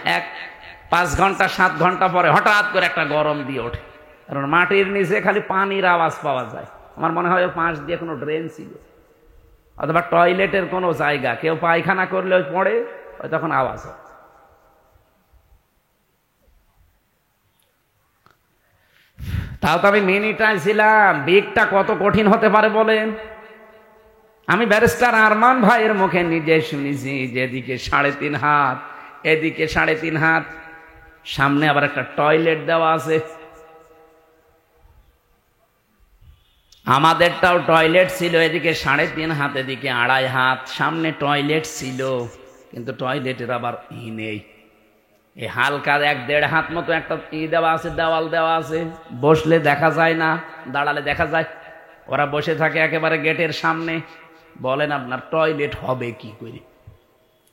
5 ঘন্টা 7 ঘন্টা পরে হঠাৎ করে একটা গরম দিয়ে ওঠে, কারণ মাটির নিচে খালি পানির আওয়াজ পাওয়া যায়। আমার মনে হয় পাশ দিয়ে কোনো ড্রেন ছিল, অথবা টয়লেটের কোনো জায়গা, কেউ পায়খানা করলে ওই পড়ে, ওই তখন আওয়াজ হয়। তাও তো আমি মিনিটাই ছিলাম। বিগটা কত কঠিন হতে পারে বলেন। আমি ব্যারিস্টার আরমান ভাইয়ের মুখে নিজে শুনেছি, যেদিকে 3.5 হাত, এদিকে 3.5 হাত, সামনে আবার একটা টয়লেট দেওয়া আছে। আমাদেরটাও টয়লেট ছিল, এদিকে 3.5 হাত, এদিকে 2.5 হাত, সামনে টয়লেট ছিল, কিন্তু টয়লেটের আবার নেই। এই হালকা 1-1.5 হাত মতো একটা দেওয়া আছে, দেওয়াল দেওয়া আছে। বসলে দেখা যায় না, দাঁড়ালে দেখা যায়। ওরা বসে থাকে একেবারে গেটের সামনে। বলেন আপনার টয়লেট হবে কি করে?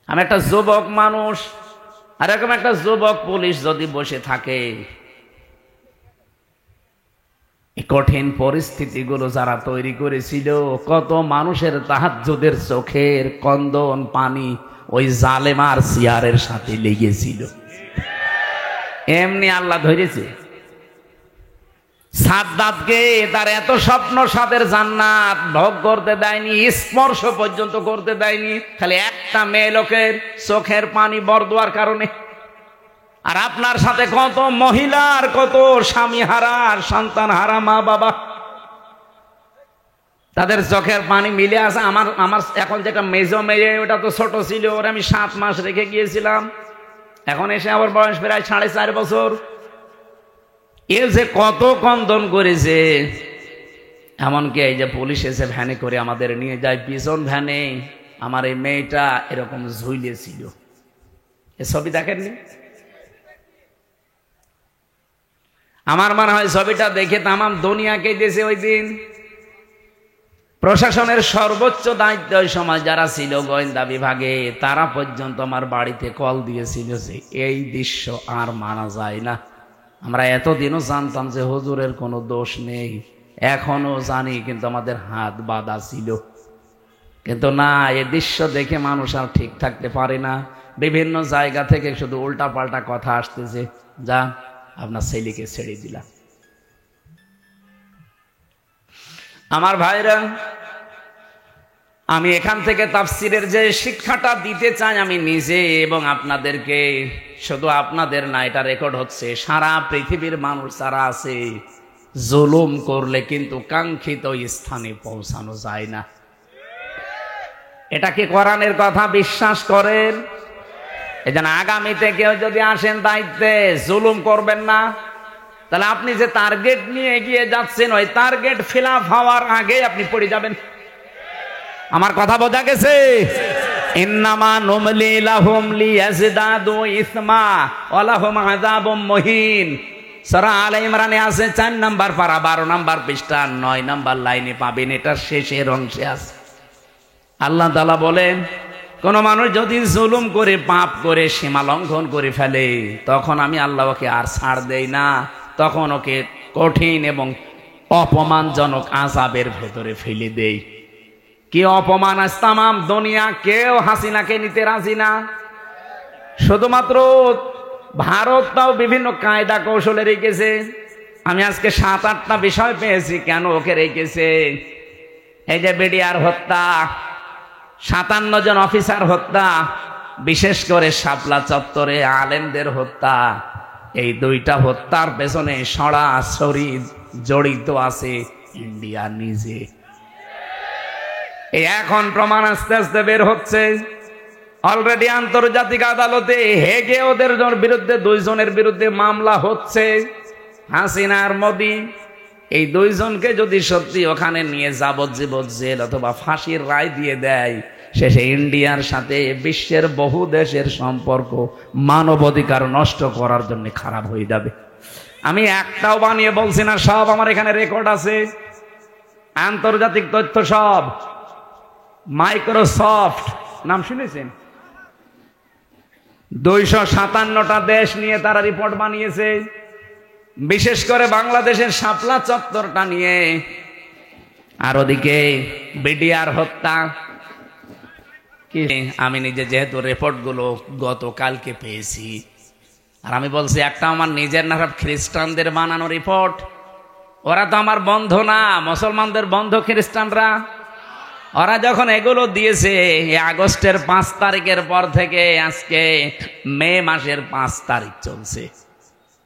আমি একটা যুবক মানুষ, আর এরকম একটা যুবক পুলিশ যদি বসে থাকে, এই কঠিন পরিস্থিতিগুলো যারা তৈরি করেছিল, কত মানুষের তাহাজ্জুদের চোখের কন্দন পানি ওই জালেমার চেয়ারের সাথে লেগেছিল। এমনি আল্লাহ ধরেছে। সাদ্দাতকে তার এত স্বপ্ন সাদের জান্নাত ভোগ করতে দেয়নি, স্পর্শ পর্যন্ত করতে দেয়নি, খালি একটা মেয়ে লোকের চোখের পানি বরদোয়ার কারণে। আর আপনার সাথে কত মহিলার, কত স্বামী হারা, সন্তান হারা মা বাবা, তাদের চোখের পানি মিলে আছে। আমার এখন যেটা মেজো মেয়ে, ওটা তো ছোট ছিল, ওরা আমি 7 মাস রেখে গিয়েছিলাম। এখন এসে আমার বয়স প্রায় 4.5 বছর। এ যে কত কন্দন করেছে। এমনকি এই যে পুলিশ এসে ভ্যানে করে আমাদের নিয়ে যায়, পিছন ভ্যানে আমার এই মেয়েটা এরকম ঝুলিয়েছিল। এ ছবি দেখেননি? আমার মনে হয় ছবিটা দেখে তামাম দুনিয়াকে দিয়েছে ওই দিন। প্রশাসনের সর্বোচ্চ দায়িত্ব ওই সময় যারা ছিল গোয়েন্দা বিভাগে, তারা পর্যন্ত আমার বাড়িতে কল দিয়েছিল যে এই দৃশ্য আর মানা যায় না। আমরা এতদিনও জানতাম যে হুজুরের কোনো দোষ নেই, এখনো জানি, কিন্তু আমাদের হাত বাঁধা ছিল। কিন্তু না, এ দৃশ্য দেখে মানুষ আর ঠিক থাকতে পারে না। বিভিন্ন জায়গা থেকে শুধু উল্টা পাল্টা কথা আসতেছে, যা আপনার ছেলেকে ছেড়ে দিলাম। আমার ভাইরা, আমি এখান থেকে তাফসিরের যে শিক্ষাটা দিতে চাই আমি নিজে এবং আপনাদেরকে, শুধু আপনাদের না, এটা রেকর্ড হচ্ছে, সারা পৃথিবীর মানুষ যারা আছে, জুলুম করলে কিন্তু কাঙ্ক্ষিত স্থানে পৌঁছানো যায় না। এটা কি কোরআনের কথা বিশ্বাস করেন? এই জন্য আগামীতে কেউ যদি আসেন দায়িত্বে, জুলুম করবেন না। তাহলে আপনি যে টার্গেট নিয়ে এগিয়ে যাচ্ছেন, ওই টার্গেট ফিল আপ হওয়ার আগে আপনি পড়ে যাবেন। আমার কথা বোঝা গেছে? ইন্নামা নুমলি লাহুম লিয়াজদাদু ইসমা ওয়া লাহুম আযাবুম মুহিন। সূরা আলে ইমরানে আছে 4 নাম্বার পারা 12 নাম্বার পৃষ্ঠা 9 নাম্বার লাইনে পাবেন, এটা শেষের অংশে আছে। আল্লাহ তাআলা বলেন, কোন মানুষ যদি জুলুম করে, পাপ করে, সীমা লঙ্ঘন করে ফেলে, তখন আমি আল্লাহ ওকে আর ছাড় দেই না, তখন ওকে কঠিন এবং অপমানজনক আযাবের ভেতরে ফেলে দেই। কি অপমান! আজ তামাম দুনিয়া কেউ হাসিনাকে নিতে রাজি না। শুধুমাত্র ভারতটাও বিভিন্ন কায়দা কৌশলে রেখেছে। আমি আজকে 7-8টা বিষয় পেয়েছি কেন ওকে রেখেছে। এই যে বিডিআর হত্যা, 57 জন অফিসার হত্যা, বিশেষ করে শাপলা চত্বরে আলেমদের হত্যা, এই 2টা হত্যার পেছনে সরাসরি জড়িত আছে ইন্ডিয়া নিজে। এখন প্রমাণ আস্তে আস্তে বের হচ্ছে। অলরেডি আন্তর্জাতিক আদালতে হেগে ওদের বিরুদ্ধে 2 জনের বিরুদ্ধে মামলা হচ্ছে। হাসিনা আর মোদি, এই 2 জনকে যদি সত্যি ওখানে নিয়ে যাবজ্জীবন জেল অথবা ফাঁসির রায় দিয়ে দেয়, শেষে ইন্ডিয়ার সাথে বিশ্বের বহু দেশের সম্পর্ক মানবাধিকার নষ্ট করার জন্য খারাপ হয়ে যাবে। আমি একটাও বানিয়ে বলছি না, সব আমার এখানে রেকর্ড আছে, আন্তর্জাতিক তথ্য সব। মাইক্রোসফট নাম শুনেছেন? 257টা দেশ নিয়ে তারা রিপোর্ট বানিয়েছে, বিশেষ করে বাংলাদেশের শাপলা চত্বরটা নিয়ে। আর ওদিকে বিডিআর হত্যা। আমি নিজে যেহেতু রিপোর্টগুলো গতকালকে পেয়েছি, আর আমি বলছি একটা আমার নিজের না, খ্রিস্টানদের বানানো রিপোর্ট। ওরা তো আমার বন্ধু না, মুসলমানদের বন্ধু খ্রিস্টানরা। ওরা যখন এগুলো দিয়েছে আগস্টের 5 তারিখের পর থেকে আজকে মে মাসের 5 তারিখ চলছে,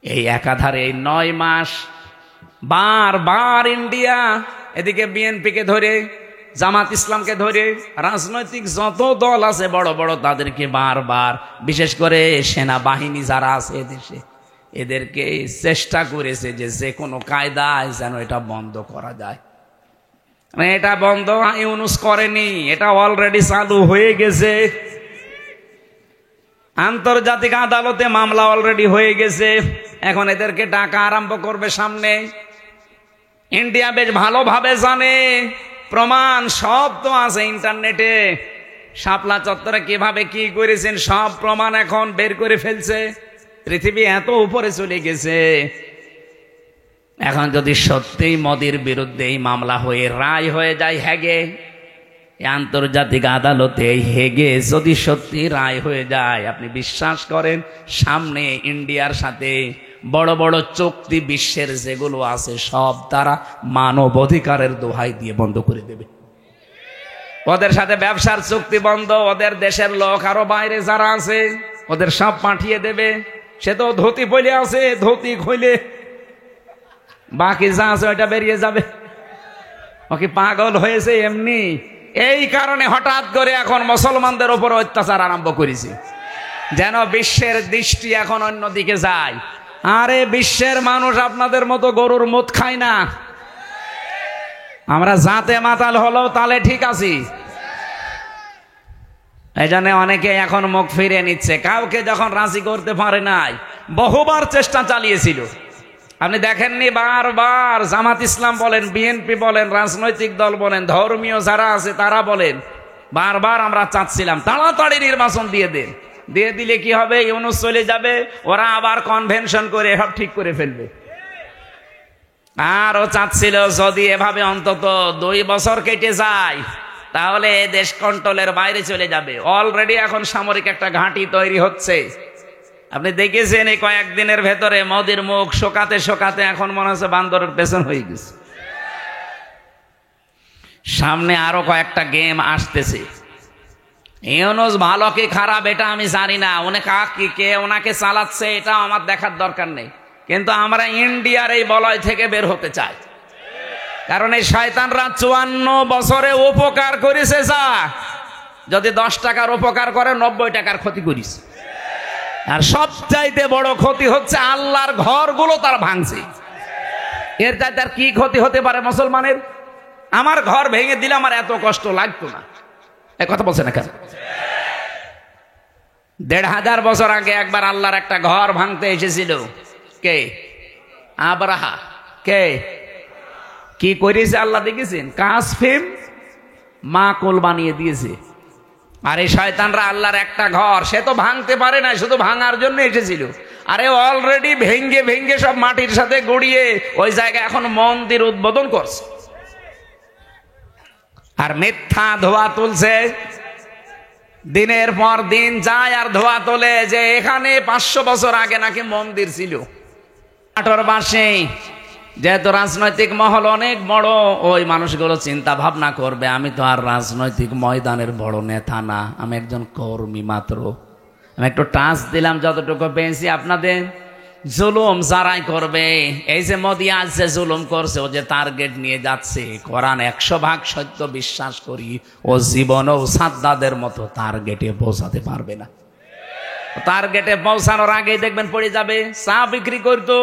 এই একাধারে এই 9 মাস বারবার ইন্ডিয়া এদিকে বিএনপিকে ধরে, জামাত ইসলামকে ধরে, রাজনৈতিক যত দল আছে বড় বড় তাদেরকে বারবার, বিশেষ করে সেনাবাহিনী যারা আছে এদেশে, এদেরকে চেষ্টা করেছে যে কোনো কায়দায় যেন এটা বন্ধ করা যায়। এটা বন্ধ ইউনুস করেনি, এটা অলরেডি চালু হয়ে গেছে। আন্তর্জাতিক আদালতে মামলা অলরেডি হয়ে গেছে, এখন এদেরকে ডাকা আরম্ভ করবে সামনে। ইন্ডিয়া বেশ ভালোভাবে জানে, প্রমাণ সব তো আছে ইন্টারনেটে। শাপলা চত্বরে কিভাবে কি করেছেন সব প্রমাণ এখন বের করে ফেলছে। পৃথিবী এত উপরে চলে গেছে। এখন যদি সত্যিই মোদির বিরুদ্ধে এই মামলা হয়ে রায় হয়ে যায় হেগে, আন্তর্জাতিক আদালতে হেগে যদি সত্যি রায় হয়ে যায়, আপনি বিশ্বাস করেন সামনে ইন্ডিয়ার সাথে বড় বড় চুক্তি বিশ্বের যেগুলো আছে সব তারা মানব অধিকারের দোহাই দিয়ে বন্ধ করে দেবে। ওদের সাথে ব্যবসার চুক্তি বন্ধ, ওদের দেশের লোক আরো বাইরে যারা আছে ওদের সব পাঠিয়ে দেবে। সে তো ধুতি পইলে আছে, ধুতি খুলে বাকি যা আছে ওইটা বেরিয়ে যাবে। ও কি পাগল হয়েছে এমনি? এই কারণে হঠাৎ করে এখন মুসলমানদের উপর অত্যাচার আরম্ভ করেছে, যেন বিশ্বের দৃষ্টি এখন অন্যদিকে যায়। আরে বিশ্বের মানুষ আপনাদের মতো গরুর মুত খায় না, আমরা জাতে মাতাল হলেও তাহলে ঠিক আছি। এই জন্য অনেকে এখন মুখ ফিরে নিচ্ছে, কাউকে যখন রাজি করতে পারে নাই, বহুবার চেষ্টা চালিয়েছিল। আপনি দেখেননি বারবার জামাত ইসলাম বলেন, বিএনপি বলেন, রাজনৈতিক দল বলেন, ধর্মীয় যারা আছে তারা বলেন, বারবার আমরা চাচ্ছিলাম তাড়াতাড়ি নির্বাচন দিয়ে দেন, দিয়ে দিলে কি হবে, ইউনুস চলে যাবে, ওরা আবার কনভেনশন করে সব ঠিক করে ফেলবে। আর ও চাচ্ছিল যদি এভাবে অন্তত 2 বছর কেটে যায় তাহলে দেশ কন্ট্রোলের বাইরে চলে যাবে। অলরেডি এখন সামরিক একটা ঘাঁটি তৈরি হচ্ছে। আপনি দেখেছেন এই কয়েকদিনের ভেতরে মোদির মুখ শোকাতে শোকাতে এখন মনে হচ্ছে বান্দরের পেছন হয়ে গেছে। সামনে আরো কয়েকটা গেম আসতেছে। ইউনুস ভালো কি খারাপ এটা আমি জানি না, কে ওনাকে চালাচ্ছে এটা আমার দেখার দরকার নেই, কিন্তু আমরা ইন্ডিয়ার এই বলয় থেকে বের হতে চাই। কারণ এই শয়তানরা 54 বছরে উপকার করেছে, যা যদি 10 টাকার উপকার করে 90 টাকার ক্ষতি করিস। আর সবচাইতে বড় ক্ষতি হচ্ছে আল্লাহর ঘরগুলো তার ভাঙছে। এর চাইতে আর কি ক্ষতি হতে পারে মুসলমানের? আমার ঘর ভেঙে দিলে আমার এত কষ্ট লাগতো না। এই কথা বলছে না কেন? 1500 বছর আগে একবার আল্লাহর একটা ঘর ভাঙতে এসেছিল। কে? আব্রাহা। কে কি করেছে আল্লাহ দেখেছেন? কাসফিম মাকুল বানিয়ে দিয়েছে। আর এই শয়তানরা আল্লাহর একটা ঘর সে তো ভাঙতে পারে না, শুধু ভাঙার জন্য এসেছিল। আরে অলরেডি ভেঙ্গে ভেঙ্গে সব মাটির সাথে গড়িয়ে ওই জায়গায় এখন মন্দির উদ্বোধন করছে। আর মিথ্যা ধোয়া তুলছে, দিনের পর দিন যায় আর ধোয়া তোলে যে এখানে 500 বছর আগে নাকি মন্দির ছিল। বাসে যেহেতু রাজনৈতিক মহল অনেক বড়, ওই মানুষগুলো চিন্তা ভাবনা করবে আমি তো আর রাজনৈতিক ময়দানের বড় নেতা না, আমি একজন কর্মী মাত্র। আমি একটু টাচ দিলাম যতটুকু পেয়েছি আপনাদের। জুলুম যারাই করবে, এই যে মোদি আজ যে জুলুম করছে, ও যে টার্গেট নিয়ে যাচ্ছে, কোরআন 100% সত্য বিশ্বাস করি, ও জীবনেও সাদ্দাদের মতো টার্গেটে পৌঁছাতে পারবে না। টার্গেটে পৌঁছানোর আগেই দেখবেন পড়ে যাবে। চা বিক্রি করতো,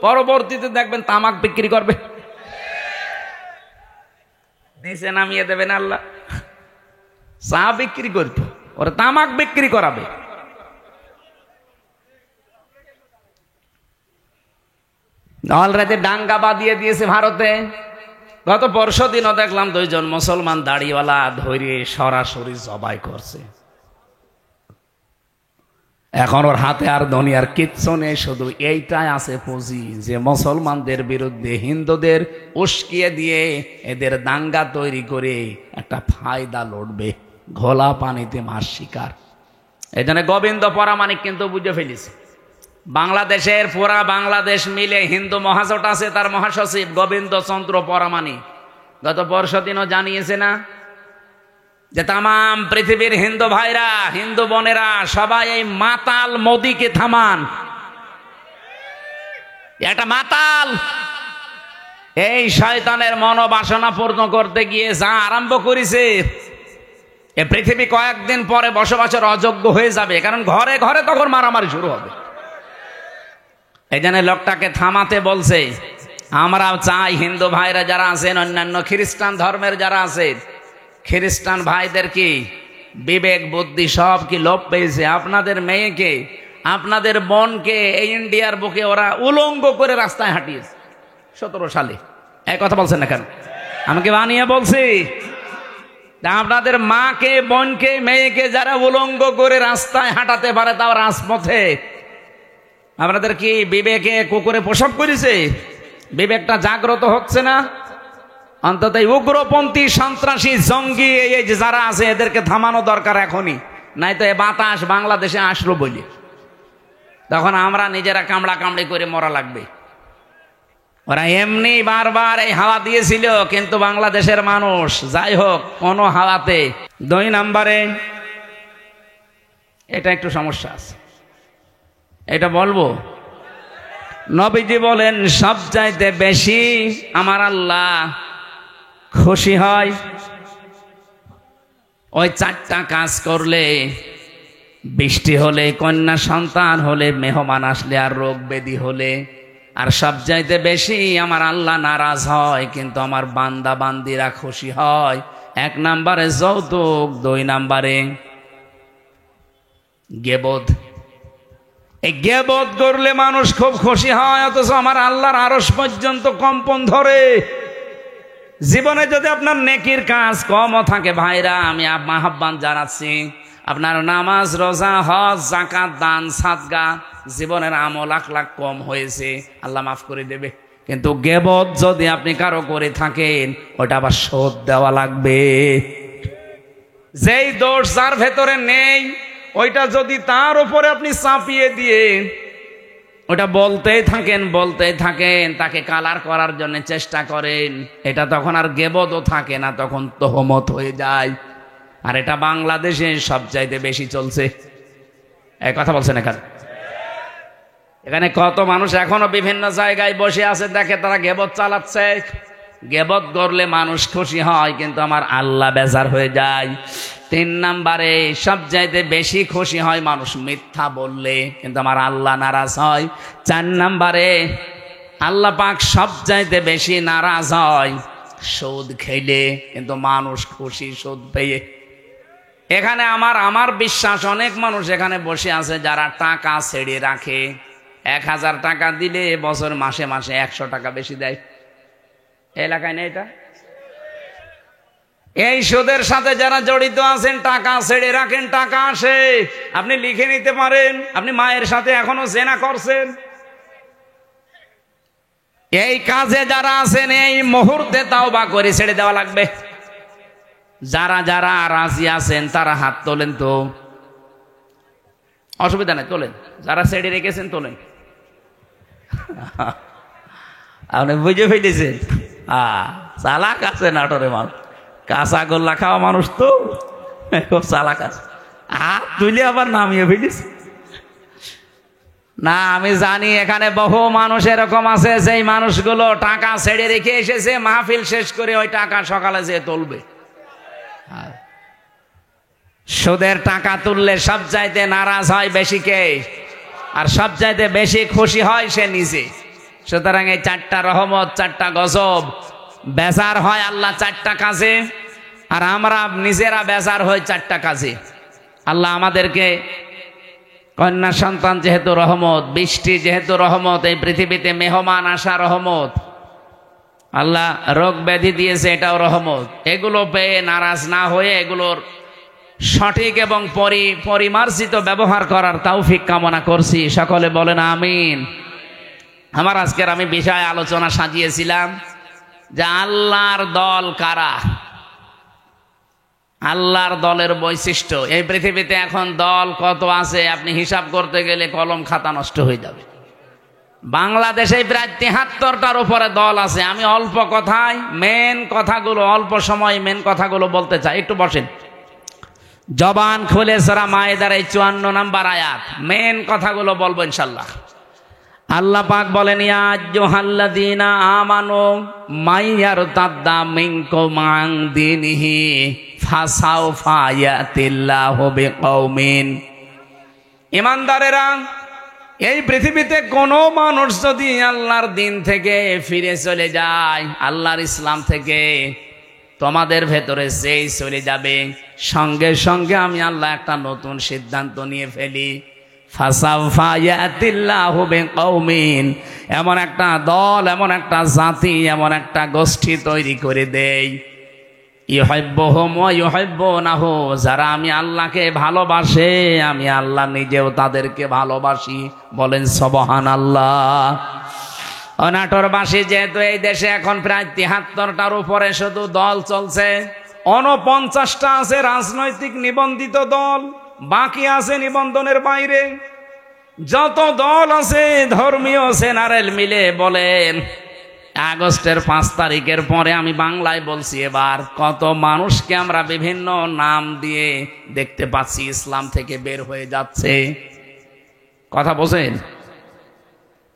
পরবর্তীতে দেখবেন তামাক বিক্রি করবে, নিচে নামিয়ে দেবেন আল্লাহ। চা বিক্রি করতো, ওরা তামাক বিক্রি করাবে। অলরেডি দাঙ্গা বাঁধিয়ে দিয়েছে ভারতে। গত পরশু দিনও দেখলাম দুইজন মুসলমান দাড়িওয়ালা ধরে সরাসরি জবাই করছে। এখন ওর হাতে আর দুনিয়ার কিচ্ছু নেই, শুধু এইটাই আছে পুঁজি যে মুসলমানদের বিরুদ্ধে হিন্দুদের উস্কিয়ে দিয়ে এদের দাঙ্গা তৈরি করে একটা ফায়দা লড়বে, ঘোলা পানিতে মাছ শিকার। এই জন্য গোবিন্দ পরামানিক কিন্তু বুঝে ফেলেছে, বাংলাদেশের পুরা বাংলাদেশ মিলে হিন্দু মহাজোট আছে, তার মহাসচিব গোবিন্দ চন্দ্র পরামানিক গত পরশু দিনও জানিয়েছে না যে তাম পৃথিবীর হিন্দু ভাইরা, হিন্দু বোনেরা সবাই এই মাতাল মোদিকে থামান। একটা মাতাল এই শয়তানের মনোবাসনা পূর্ণ করতে গিয়ে যা আরম্ভ করেছে, এ পৃথিবী কয়েকদিন পরে বসবাসের অযোগ্য হয়ে যাবে, কারণ ঘরে ঘরে তখন মারামারি শুরু হবে। এই জন্য লোকটাকে থামাতে বলছে। আমরা চাই হিন্দু ভাইরা যারা আছেন, অন্যান্য খ্রিস্টান ধর্মের যারা আছেন, খ্রিস্টান ভাইদের কি বিবেক বুদ্ধি সব কি লোপ পেয়েছে? আপনাদের মেয়েকে, আপনাদের বোনকে এই ইন্ডিয়ার বুকে ওরা উলঙ্গ করে রাস্তায় হাঁটিয়েছে 17 সালে। এই কথা বলছেন না কেন? আমাকে বানিয়ে বলছি। আপনাদের মাকে, বোনকে, মেয়েকে যারা উলঙ্গ করে রাস্তায় হাঁটাতে পারে, তাও রাজপথে, আপনাদের কি বিবেকে কুকুরে প্রসব করেছে? বিবেকটা জাগ্রত হচ্ছে না? অন্তত এই উগ্রপন্থী সন্ত্রাসী জঙ্গি এই যে যারা আছে এদেরকে থামানো দরকার এখনই, নাই তো এ বাতাস বাংলাদেশে আসলো বলে তখন আমরা নিজেরা কামড়া কামড়ি করে মরা লাগবে। ওরা এমনি বারবার এই হাওয়া দিয়েছিল, কিন্তু বাংলাদেশের মানুষ যাই হোক কোনো হাওয়াতে। 2 নম্বরে এটা একটু সমস্যা আছে, এটা বলবো। নবীজি বলেন সবচাইতে বেশি আমার আল্লাহ খুশি হয় ওই 4টা কাজ করলে: বৃষ্টি হলে, কন্যা সন্তান হলে, মেহমান আসলে, আর রোগ ব্যাধি হলে। আর সবচাইতে বেশি আমার আল্লাহ নারাজ হয় কিন্তু আমার বান্দা বান্দিরা খুশি হয়। 1 নম্বরে যৌতুক, 2 নম্বরে গীবত। এই গীবত করলে মানুষ খুব খুশি হয়, অথচ আমার আল্লাহর আরশ পর্যন্ত কম্পন ধরে। জীবনে যদি আপনার নেকির কাজ কমও থাকে ভাইরা, আমি আহ্বান জানাচ্ছি, আপনার নামাজ, রোজা, হজ, যাকাত, দান, সাদগা, জীবনের আমল আখলাক কম হয়েছে, আল্লাহ মাফ করে দেবে। কিন্তু গীবত যদি আপনি কারো করে থাকেন, ওটা আবার শোধ দেওয়া লাগবে। যেই দোষ যার ভেতরে নেই, ওইটা যদি তার উপরে আপনি চাপিয়ে দিয়ে ওটা বলতেই থাকেন, তাকে কালার করার জন্য চেষ্টা করেন, এটা তখন আর গীবতও থাকে না, তখন তোহমত হয়ে যায়। আর এটা বাংলাদেশে সবচাইতে বেশি চলছে। এই কথা বলছেন এখানে কত মানুষ এখনো বিভিন্ন জায়গায় বসে আছে, দেখে তারা গীবত চালাচ্ছে। গীবত করলে মানুষ খুশি হয় কিন্তু আমার আল্লাহ বেজার হয়ে যায়। 3 নম্বরে সবচাইতে বেশি খুশি হয় মানুষ মিথ্যা বললে, কিন্তু আমার আল্লাহ নারাজ হয়। 4 নম্বরে আল্লাহ পাক সবচাইতে বেশি নারাজ হয় সুদ খেলে, কিন্তু মানুষ খুশি সুদ পেয়ে। এখানে আমার বিশ্বাস অনেক মানুষ এখানে বসে আছে যারা টাকা ছেড়ে রাখে। 1000 টাকা দিলে বছর মাসে মাসে 100 টাকা বেশি দেয়। এলাকায় নেই এটা? এই সুদের সাথে যারা জড়িত আছেন, টাকা ছেড়ে রাখেন, টাকা আসে, আপনি লিখে নিতে পারেন আপনি মায়ের সাথে এখনো জেনা করছেন। এই কাজে যারা আছেন এই মুহূর্তে তাওবা করে ছেড়ে দেওয়া লাগবে। যারা যারা রাজি আছেন তারা হাত তোলেন তো, অসুবিধা নেই, তোলেন। যারা ছেড়ে রেখেছেন তোলেন। আপনি বুঝে ফেলেছেন, চালাক আছে নাটোরে মানুষ, কাঁচা গোল্লা খাওয়া মানুষ তো খুব চালাক আছে। হাত তুলে আবার নামিয়ে ফেলিস না। আমি জানি এখানে বহু মানুষ এরকম আছে, যেই মানুষগুলো টাকা ছেড়ে রেখে এসেছে, মাহফিল শেষ করে ওই টাকা সকালে যেয়ে তুলবে। সুদের টাকা তুললে সবচাইতে নারাজ হয় বেশি কে? আর সবচাইতে বেশি খুশি হয় সে নিজে। সুতরাং এই 4টা রহমত, 4টা গজব, বেজার হয় আল্লাহ 4টা কাজে, আর আমরা নিজেরা বেজার হই 4টা কাজে। আল্লাহ আমাদেরকে কন্যা সন্তান যেহেতু রহমত, বৃষ্টি যেহেতু রহমত, এই পৃথিবীতে মেহমান আসা রহমত, আল্লাহ রোগ ব্যাধি দিয়েছে, এটাও রহমত। এগুলো পেয়ে নারাজ না হয়ে এগুলোর সঠিক এবং পরিমার্জিত ব্যবহার করার তৌফিক কামনা করছি। সকলে বলেন আমিন। আমার আজকের আমি বিষয় আলোচনা সাজিয়েছিলাম যে আল্লাহর দল কারা, আল্লাহর দলের বৈশিষ্ট্য। এই পৃথিবীতে এখন দল কত আছে আপনি হিসাব করতে গেলে কলম খাতা নষ্ট হয়ে যাবে। বাংলাদেশে প্রায় ৭৩টার উপরে দল আছে। আমি অল্প কথায় মেন কথাগুলো, অল্প সময় মেন কথাগুলো বলতে চাই। একটু বসেন, জবান খুলে সূরা মায়েদার এই ৫৪ নম্বর আয়াত, মেন কথাগুলো বলবো ইনশাল্লাহ। আল্লাহ পাক বলেন, ইয়া আইয়ুহাল্লাযীনা আমানু মাইয়ারতাদ্দা মিনকুম আন দীনিহি ফাসাউফা ইয়াতিল্লাহু বিকওমিন। ঈমানদারেরা, এই পৃথিবীতে কোনো মানুষ যদি আল্লাহর দিন থেকে ফিরে চলে যায়, আল্লাহর ইসলাম থেকে, তোমাদের ভেতরে যেই চলে যাবে, সঙ্গে সঙ্গে আমি আল্লাহ একটা নতুন সিদ্ধান্ত নিয়ে ফেলি। ফাসাউফা ইয়াতিল্লাহু বিকওমিন, এমন একটা দল, এমন একটা জাতি, এমন একটা গোষ্ঠী তৈরি করে দেই, ইউহিব্বুহুম ওয়া ইউহিব্বুনাহু, যারা আমি আল্লাহকে ভালোবাসে, আমি আল্লাহ নিজেও তাদেরকে ভালোবাসি। বলেন সুবহানাল্লাহ। অনাটোরবাসী, যেহেতু এই দেশে এখন প্রায় ৭৩টার উপরে শুধু দল চলছে, ৪৯টা আছে রাজনৈতিক নিবন্ধিত দল, বাকি আছে নিবন্ধনের বাইরে। যত দল আছে ধর্মীয় জেনারেল মিলে বলেন আগস্টের ৫ তারিখের পরে, আমি বাংলায় বলছি এবার, কত মানুষকে আমরা বিভিন্ন নাম দিয়ে দেখতে পাচ্ছি ইসলাম থেকে বের হয়ে যাচ্ছে। কথা বোঝেন?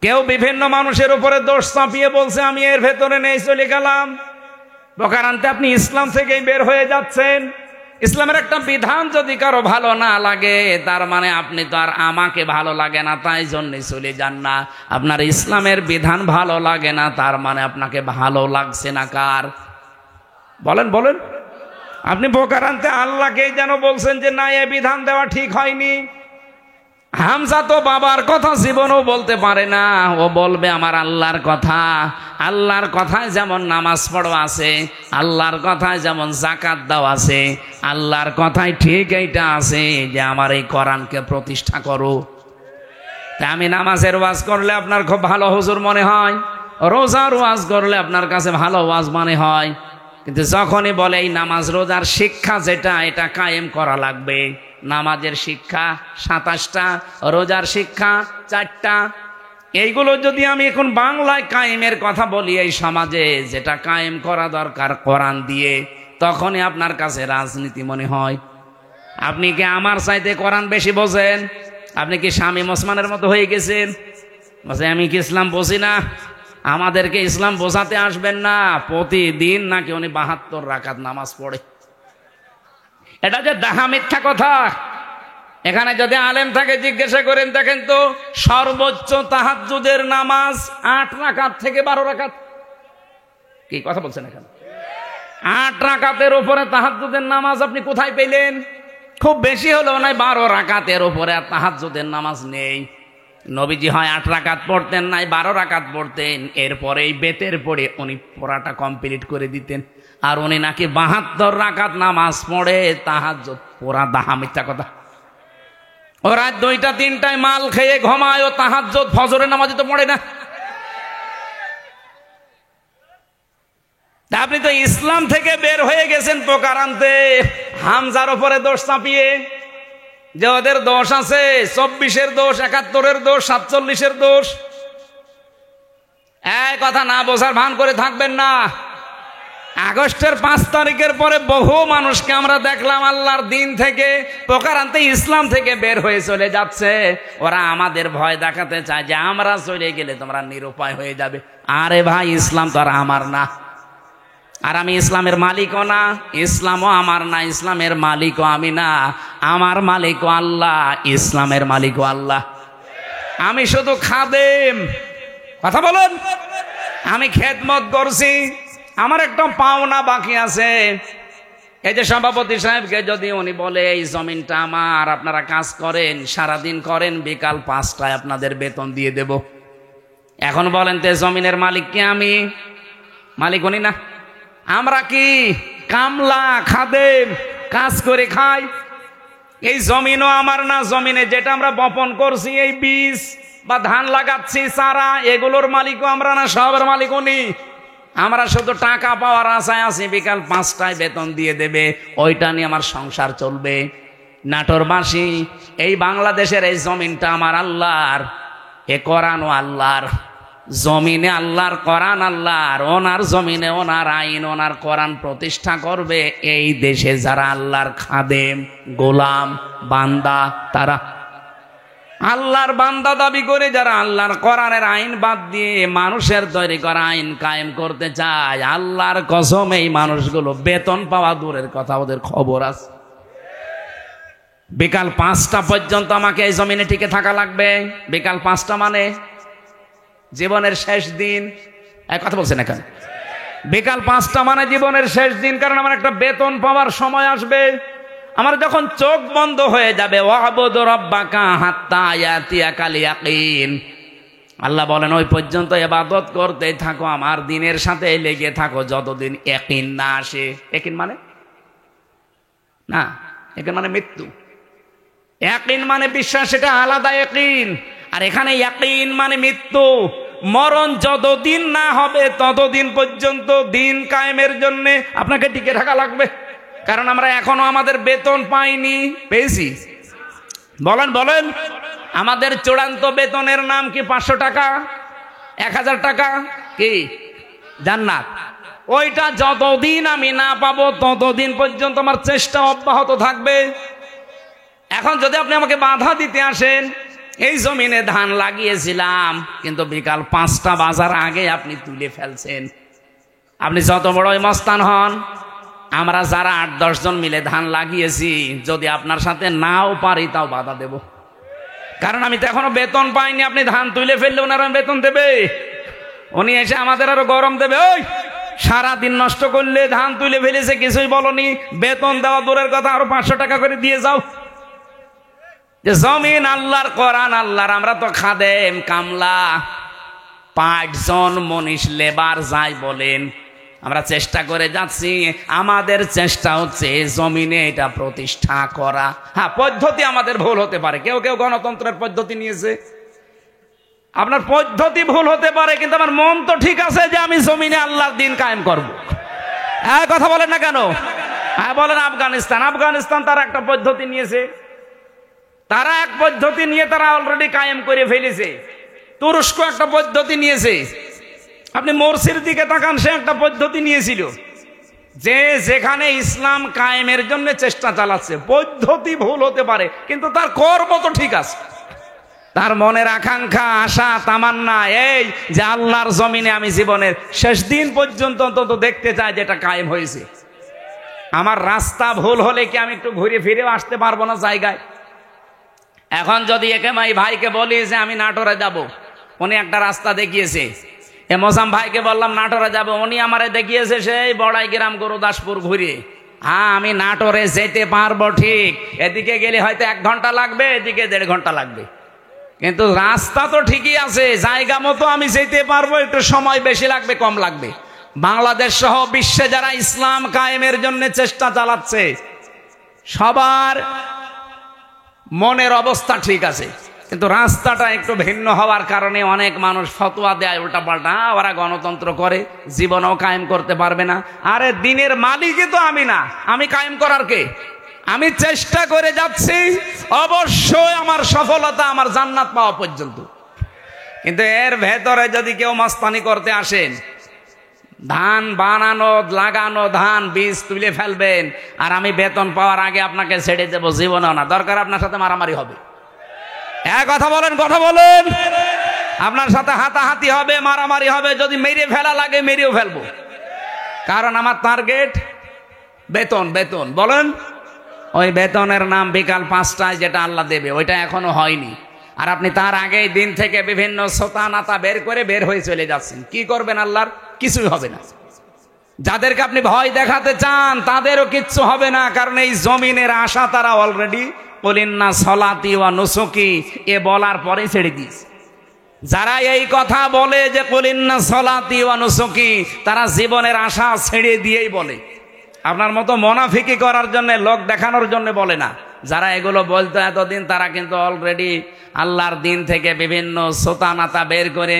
কেউ বিভিন্ন মানুষের উপরে দোষ চাপিয়ে বলছে আমি এর ভেতরে নেই, চলে গেলাম। প্রকারান্তে আপনি ইসলাম থেকেই বের হয়ে যাচ্ছেন। ইসলামের একটা বিধান যদি কারো ভালো না লাগে, তার মানে আপনি তো আর আমাকে ভালো লাগে না তাই জন্য চলে যান না। আপনার ইসলামের বিধান ভালো লাগে না, তার মানে আপনাকে ভালো লাগছে না কার? বলেন বলেন। আপনি প্রকারান্তে আল্লাহকেই যেন বলছেন যে না, এ বিধান দেওয়া ঠিক হয়নি। হামজা তো বাবার কথা জীবনেও বলতে পারে না, ও বলবে আমার আল্লাহর কথা। আল্লাহর কথায় যেমন নামাজ পড়ো আছে, আল্লাহর কথায় যেমন যাকাত দাও আছে, আল্লাহর কথায় ঠিক এইটা আছে যে আমার এই কোরআনকে প্রতিষ্ঠা করো। তা আমি নামাজের ওয়াজ করলে আপনার খুব ভালো হুজুর মনে হয়, রোজার ওয়াজ করলে আপনার কাছে ভালো ওয়াজ মনে হয়, কিন্তু যখনই বলে এই নামাজ রোজার শিক্ষা যেটা, এটা কায়েম করা লাগবে। নামাজের শিক্ষা ২৭টা, রোজার শিক্ষা ৪টা। এইগুলো যদি আমি এখন বাংলায় কায়েমের কথা বলি এই সমাজে, যেটা কায়েম করা দরকার কোরআন দিয়ে, তখনই আপনার কাছে রাজনীতি মনে হয়। আপনি কি আমার চাইতে কোরআন বেশি বোঝেন? আপনি কি শামীম ওসমানের মতো হয়ে গেছেন? বলছে আমি কি ইসলাম বুঝি না? আমাদেরকে ইসলাম বোঝাতে আসবেন না। প্রতিদিন নাকি উনি ৭২ রাকাত নামাজ পড়ে। এটা যে ডাহা মিথ্যা কথা। এখানে যদি আলেম থাকে জিজ্ঞাসা করেন, দেখেন তো সর্বোচ্চ তাহাজ্জুদের নামাজ ৮ রাকাত থেকে ১২ রাকাত। কি কথা বলছেন? এখানে ৮ রাকাতের উপরে তাহাজ্জুদের নামাজ আপনি কোথায় পেলেন? খুব বেশি হলেও নাই ১২ রাকাতের উপরে আর তাহাজ্জুদের নামাজ নেই। নবীজি হয় ৮ রাকাত পড়তেন, নাই ১২ রাকাত পড়তেন। এরপরে এই বেতের পড়ে উনি পড়াটা কমপ্লিট করে দিতেন। আর উনি নাকি ৭২ রাকাত নামাজ পড়ে তাহাজ্জুদ। পুরা দাহা মিথ্যা কথা। ও রাত ২টা ৩টায় মাল খেয়ে ঘুমায়, ও তাহাজ্জুদ ফজরের নামাজই তো পড়ে না। আপনি তো ইসলাম থেকে বের হয়ে গেছেন প্রকারান্তে হামজার উপরে দোষ চাপিয়ে, যে ওদের দোষ আছে, ২৪-এর দোষ, ৭১-এর দোষ, ৪৭-এর দোষ। এই কথা না বোঝার ভান করে থাকবেন না। আগস্টের ৫ তারিখের পরে বহু মানুষকে আমরা দেখলাম আল্লাহর দিন থেকে প্রকারান্তে ইসলাম থেকে বের হয়ে চলে যাচ্ছে। ওরা আমাদের ভয় দেখাতে চায় যে আমরা চলে গেলে তোমরা নিরুপায় হয়ে যাবে। আরে ভাই, ইসলাম তো আর আমার না, আর আমি ইসলামের মালিকও না, ইসলামও আমার না, ইসলামের মালিকও আমি না। আমার মালিকও আল্লাহ, ইসলামের মালিকও আল্লাহ। আমি শুধু খাদেম। কথা বলুন। আমি খেদমত করছি, আমার একটা পাওনা বাকি আছে। এই যে সভাপতি সাহেবকে যদি উনি বলে এই জমিনটা আমার, আপনারা কাজ করেন, সারাদিন করেন, বিকাল ৫টায় আপনাদের বেতন দিয়ে দেব। এখন বলেন তো জমিনের মালিক কি আমি? মালিক উনি না? আমরা কি কামলা খাদেম, কাজ করে খাই? এই জমিনও আমার না, জমিনে যেটা আমরা বপন করছি এই বীজ বা ধান লাগাচ্ছি চারা, এগুলোর মালিকও আমরা না, সবের মালিক উনি। আমরা শুধু টাকা পাওয়ার আশায় আছি, বিকাল 5টায় বেতন দিয়ে দেবে, ওইটা নিয়ে আমার সংসার চলবে। নাটোরবাসী, এই বাংলাদেশের এই জমিনটা আমার আল্লাহর, এ কোরআনও আল্লাহর, জমিনে আল্লাহর, কোরআন আল্লাহর, ওনার জমিনে ওনার আইন, ওনার কোরআন প্রতিষ্ঠা করবে এই দেশে যারা আল্লাহর খাদেম, গোলাম, বান্দা, তারা আল্লাহর বান্দা দাবি করে যারা আল্লাহর কোরআনের আইন বাদ দিয়ে মানুষের তৈরি করা আইন কায়েম করতে চায়, আল্লাহর কসম এই মানুষগুলো বেতন পাওয়া দূরের কথা, ওদের খবর আছে। বিকাল 5টা পর্যন্ত আমাকে এই জমিনে টিকে থাকা লাগবে। বিকাল 5টা মানে জীবনের শেষ দিন। এক কথা বলছেন এখন, বিকাল 5টা মানে জীবনের শেষ দিন, কারণ আমার একটা বেতন পাওয়ার সময় আসবে। আমার যখন চোখ বন্ধ হয়ে যাবে, ওয়াবুদ রাব্বাকা হাত্তা ইয়াতিয়াকাল ইয়াকিন, আল্লাহ বলেন ওই পর্যন্ত ইবাদত করতে থাকো, আমার দিনের সাথে লেগে থাকো যতদিন ইয়াকিন না আসে। ইয়াকিন মানে না, ইয়াকিন মানে মৃত্যু। ইয়াকিন মানে বিশ্বাস, সেটা আলাদা ইয়াকিন। আর এখানে ইয়াকিন মানে মৃত্যু। মরণ যতদিন না হবে ততদিন পর্যন্ত দিন কায়েমের জন্য আপনাকে টিকে থাকা লাগবে। কারণ আমরা এখনো আমাদের বেতন পাইনি। পেয়েছি? বলেন বলেন, আমাদের চূড়ান্ত বেতনের নাম কি? 500 টাকা, 1000 টাকা, কি জান্নাত। ওইটা যতদিন আমি না পাবো ততদিন পর্যন্ত আমার চেষ্টা অব্যাহত থাকবে। এখন যদি আপনি আমাকে বাধা দিতে আসেন, এই জমিনে ধান লাগিয়েছিলাম কিন্তু বিকাল 5টা বাজার আগে আপনি তুলে ফেলছেন, আপনি যত বড়ই মস্তান হন, আমরা যারা 8-10 জন মিলে ধান লাগিয়েছি, যদি আপনার সাথে নাও পারি তাও বাধা দেব। কারণ আমি তো এখনো বেতন পাইনি। আপনি ধান তুলে ফেললে ওনারা বেতন দেবে, উনি এসে আমাদের আরো গরম দেবে। ওই সারাদিন নষ্ট করলে, ধান তুলে ফেলেছে কিছুই বলনি, বেতন দেওয়া দূরের কথা, আরো 500 টাকা করে দিয়ে যাও। যে জমিন আল্লাহর, কোরআন আল্লাহর, আমরা তো খাদেম, কামলা, 5 জন মনীষ, লেবার যাই বলেন, আমরা চেষ্টা করে যাচ্ছি। আমাদের চেষ্টা হচ্ছে জমিনে এটা প্রতিষ্ঠা করা। হ্যাঁ, পদ্ধতি আমাদের ভুল হতে পারে, কেউ কেউ গণতন্ত্রের পদ্ধতি নিয়েছে, আপনার পদ্ধতি ভুল হতে পারে, কিন্তু আমার মন তো ঠিক আছে যে আমি জমিনে আল্লাহর দিন কায়েম করব। হ্যাঁ, কথা বলেন না কেন? হ্যাঁ বলেন। আফগানিস্তান তারা একটা পদ্ধতি নিয়েছে, তারা এক পদ্ধতি নিয়ে তারা অলরেডি কায়েম করে ফেলেছে। তুরস্ক একটা পদ্ধতি নিয়েছে, আপনি মোরসির দিকে তাকান, সে একটা পদ্ধতি নিয়েছিল, যে যেখানে ইসলাম কায়েমের জন্য চেষ্টা চালাচ্ছে। পদ্ধতি ভুল হতে পারে কিন্তু তার কর্ম তো ঠিক আছে, তার মনের আকাঙ্ক্ষা, আশা, তামান্না এই যে আল্লাহর জমিনে আমি জীবনের শেষ দিন পর্যন্ত অন্তত দেখতে চাই যেটা কায়েম হয়েছে। আমার রাস্তা ভুল হলে কি আমি একটু ঘুরে ফিরেও আসতে পারবো না জায়গায়? এখন যদি একে ভাইকে বলি যে আমি নাটোরে যাব, উনি একটা রাস্তা দেখিয়েছে, এ মোসাম ভাইকে বললাম নাটোরে যাব, উনি আমারে দেখিয়েছে সেই বড়াই গ্রাম গুরুদাসপুর ঘুরে। হ্যাঁ, আমি নাটোরে যেতে পারবো ঠিক, এদিকে গেলে হয়তো 1 ঘন্টা লাগবে, এদিকে 1.5 ঘন্টা লাগবে, কিন্তু রাস্তা তো ঠিকই আছে, জায়গা মতো আমি যেতে পারবো। একটু সময় বেশি লাগবে, কম লাগবে। বাংলাদেশ সহ বিশ্বে যারা ইসলাম কায়েমের জন্য চেষ্টা চালাচ্ছে, সবার মনের অবস্থা ঠিক আছে, কিন্তু রাস্তাটা একটু ভিন্ন হওয়ার কারণে অনেক মানুষ ফতোয়া দেয় উল্টা পাল্টা, ওরা গণতন্ত্র করে, জীবনেও কায়েম করতে পারবে না। আরে দিনের মালিকই তো আমি না, আমি কায়েম করার কে? আমি চেষ্টা করে যাচ্ছি, অবশ্যই আমার সফলতা আমার জান্নাত পাওয়া পর্যন্ত। কিন্তু এর ভেতরে যদি কেউ মাস্তানি করতে আসেন, ধান বানানো, লাগানো, ধান বীজ তুলে ফেলবেন, আর আমি বেতন পাওয়ার আগে আপনাকে ছেড়ে দেবো, জীবনেও না, দরকার আপনার সাথে মারামারি হবে। এক কথা বলেন, কথা বলেন, আপনার সাথে হাতাহাতি হবে, মারামারি হবে, যদি মেরে ফেলা লাগে মেরেও ফেলবো, কারণ আমার টার্গেট বেতন। বেতন বলেন, ওই বেতনের নাম বিকাল 5টায় যেটা আল্লাহ দেবে, ওইটা এখনো হয়নি। আর আপনি তার আগেই দিন থেকে বিভিন্ন সোতা নাতা বের করে বের হয়ে চলে যাচ্ছেন। কি করবেন? আল্লাহর কিছুই হবে না। যাদেরকে আপনি ভয় দেখাতে চান তাদেরও কিচ্ছু হবে না, কারণ এই জমিনের আশা তারা অলরেডি বলিন না সলাতি ওয়া নুসুকি এ বলার পরে ছেড়ে দিয়েছে। যারা এই কথা বলে যে কুলিন্না সলাতি ওয়া নুসুকি, তারা জীবনের আশা ছেড়ে দিয়েই বলে। আপনার মতো মুনাফিকি করার জন্য, লোক দেখানোর জন্য বলে না। যারা এগুলো বলতো এতদিন, তারা কিন্তু অলরেডি আল্লাহর দিন থেকে বিভিন্ন সোতা নাতা বের করে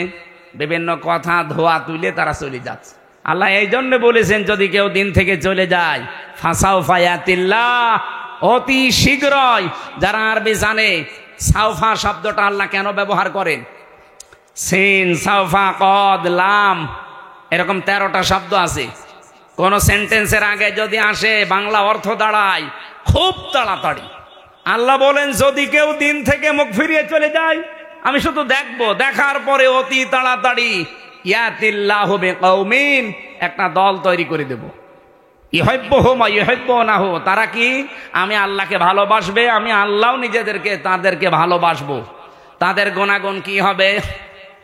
বিভিন্ন কথা ধোয়া তুলে তারা চলে যাচ্ছে। আল্লাহ এই জন্য বলেছেন, যদি কেউ দিন থেকে চলে যায়, ফাসাউফা ইয়াতিল্লাহ, অতি শীঘ্রই। যারা আরবি জানে, সাউফা শব্দটা আল্লাহ কেন ব্যবহার করেন? সিন, সাউফা, কদ, লাম, এরকম 13টা শব্দ আছে। কোন সেন্টেন্সের আগে যদি আসে, বাংলা অর্থ দাঁড়ায় খুব তাড়াতাড়ি। আল্লাহ বলেন, যদি কেউ দিন থেকে মুখ ফিরিয়ে চলে যায়, আমি শুধু দেখবো, দেখার পরে অতি তাড়াতাড়ি ইয়াতিল্লাহু বিকৌমিন, একটা দল তৈরি করে দেব। ইউহিব্বুহুম ওয়া ইউহিব্বুনাহু, তারা কি? আমি আল্লাহকে ভালোবাসবে, আমি আল্লাহও তাদেরকে ভালোবাসবো। তাদের গুণাগুণ কি হবে?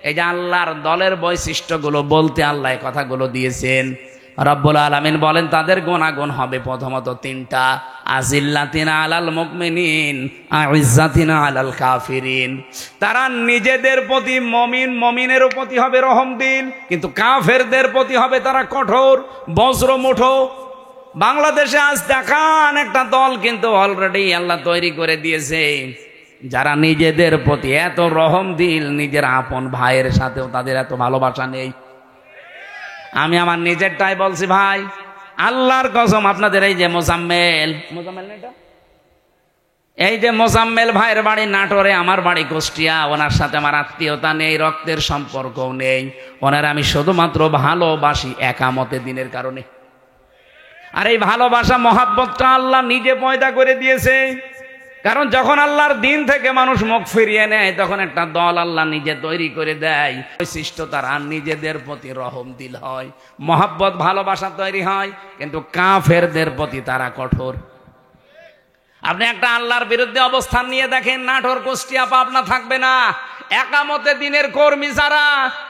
এই যে আল্লাহর দলের বৈশিষ্ট্যগুলো বলতে আল্লাহ এই কথাগুলো দিয়েছেন। রব্বুল আলামিন বলেন, তাদের গুণাগুণ হবে প্রথমত 3টা। আজিল্লাতিনা আলাল মুমিনিন, আইজ্জাতিনা আলাল কাফিরিন। তারা নিজেদের প্রতি মমিনের প্রতি হবে রহমদিল, কিন্তু কাফেরদের প্রতি হবে তারা কঠোর, বজ্রমুঠো। বাংলাদেশে আজ দেখান একটা দল কিন্তু অলরেডি আল্লাহ তৈরি করে দিয়েছে, যারা নিজেদের প্রতি এত রহমদিল, নিজের আপন ভাইয়ের সাথেও তাদের এত ভালোবাসা নেই। আমি আমার নিজেরটাই বলছি ভাই, আল্লাহর কসম। আপনাদের এই যে মোজাম্মেল ভাইয়ের বাড়ি নাটোরে, আমার বাড়ি কুষ্টিয়া, ওনার সাথে আমার আত্মীয়তা নেই, রক্তের সম্পর্কও নেই। ওনার আমি শুধুমাত্র ভালোবাসি একামতে দিনের কারণে। আর এই ভালোবাসা মহাব্বতটা আল্লাহ নিজে পয়দা করে দিয়েছে। কারণ যখন আল্লাহর দিন থেকে মানুষ মুখ ফিরিয়ে নেয়, তখন একটা দল আল্লাহ নিজে তৈরি করে দেয়, বৈশিষ্ট্য তারা নিজেদের প্রতি রহমদিল হয়, মহাব্বত ভালোবাসা তৈরি হয়, কিন্তু কাফেরদের প্রতি তারা কঠোর। আপনি একটা আল্লাহর বিরুদ্ধে অবস্থান নিয়ে দেখেন, নাটোর, কুষ্টিয়া, পাবনা থাকবে না। একামতে দিনের কর্মী যারা,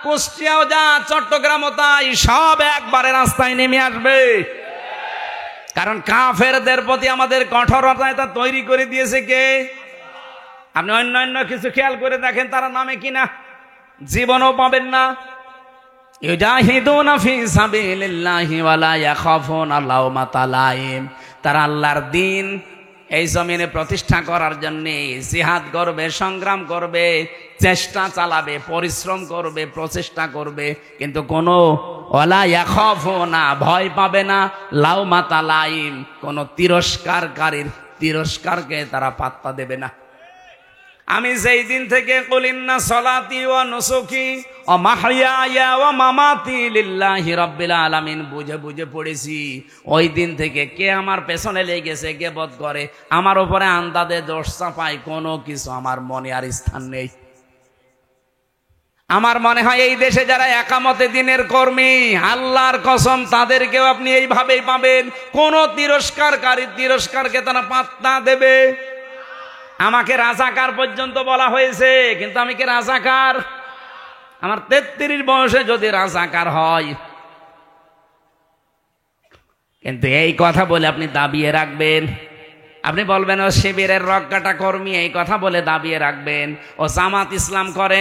কুষ্টিয়াও যা, চট্টগ্রামও তাই, সব একবারে রাস্তায় নেমে আসবে। কারণ কাফেরদের প্রতি আমাদের কঠোরতা এটা তৈরি করে দিয়েছে কে? আপনি অন্য কিছু খেয়াল করে দেখেন, তারা নামে কিনা জীবনও পাবেন না। ইউজাহিদুনা ফি সাবিলিল্লাহি ওয়া লা ইয়াখাফুনা লাওমাতা লাইম। তারা আল্লাহর দিন এই জমিনে প্রতিষ্ঠা করার জন্য জিহাদ করবে, সংগ্রাম করবে, চেষ্টা চালাবে, পরিশ্রম করবে, প্রচেষ্টা করবে, কিন্তু কোনো ওয়ালা ইয়াখাফুনা, ভয় পাবে না, লাওমাতা লাইম, কোনো তিরস্কারকারীর তিরস্কারকে তারা পাত্তা দেবে না। আমি যেই দিন থেকে কুলিন্না সলাতি ওয়া নুসুকি ওয়া মাহইয়ায়া ওয়া মামাতি লিল্লাহি রাব্বিল আলামিন বুঝে বুঝে পড়েছি, ওই দিন থেকে কে আমার পেছনে লেগেছে, গিবত করে, আমার উপরে আন্দাজে দোষ চাপায়, কোনো কিছু আমার মনে আর স্থান নেই। আমার মনে হয় এই দেশে যারা একামতে দিনের কর্মী, আল্লাহর কসম তাদেরকেও আপনি এইভাবেই পাবেন, কোন তিরস্কারকে তারা পাত্তা দেবে। আমাকে রাজাকার পর্যন্ত বলা হয়েছে, কিন্তু আমি কি রাজাকার? আমার 33 বয়সে যদি রাজাকার হয়, কিন্তু এই কথা বলে আপনি দাবিয়ে রাখবেন, আপনি বলবেন ও শিবিরের রক্কাটা কর্মী, এই কথা বলে দাবিয়ে রাখবেন, ও জামাত ইসলাম করে,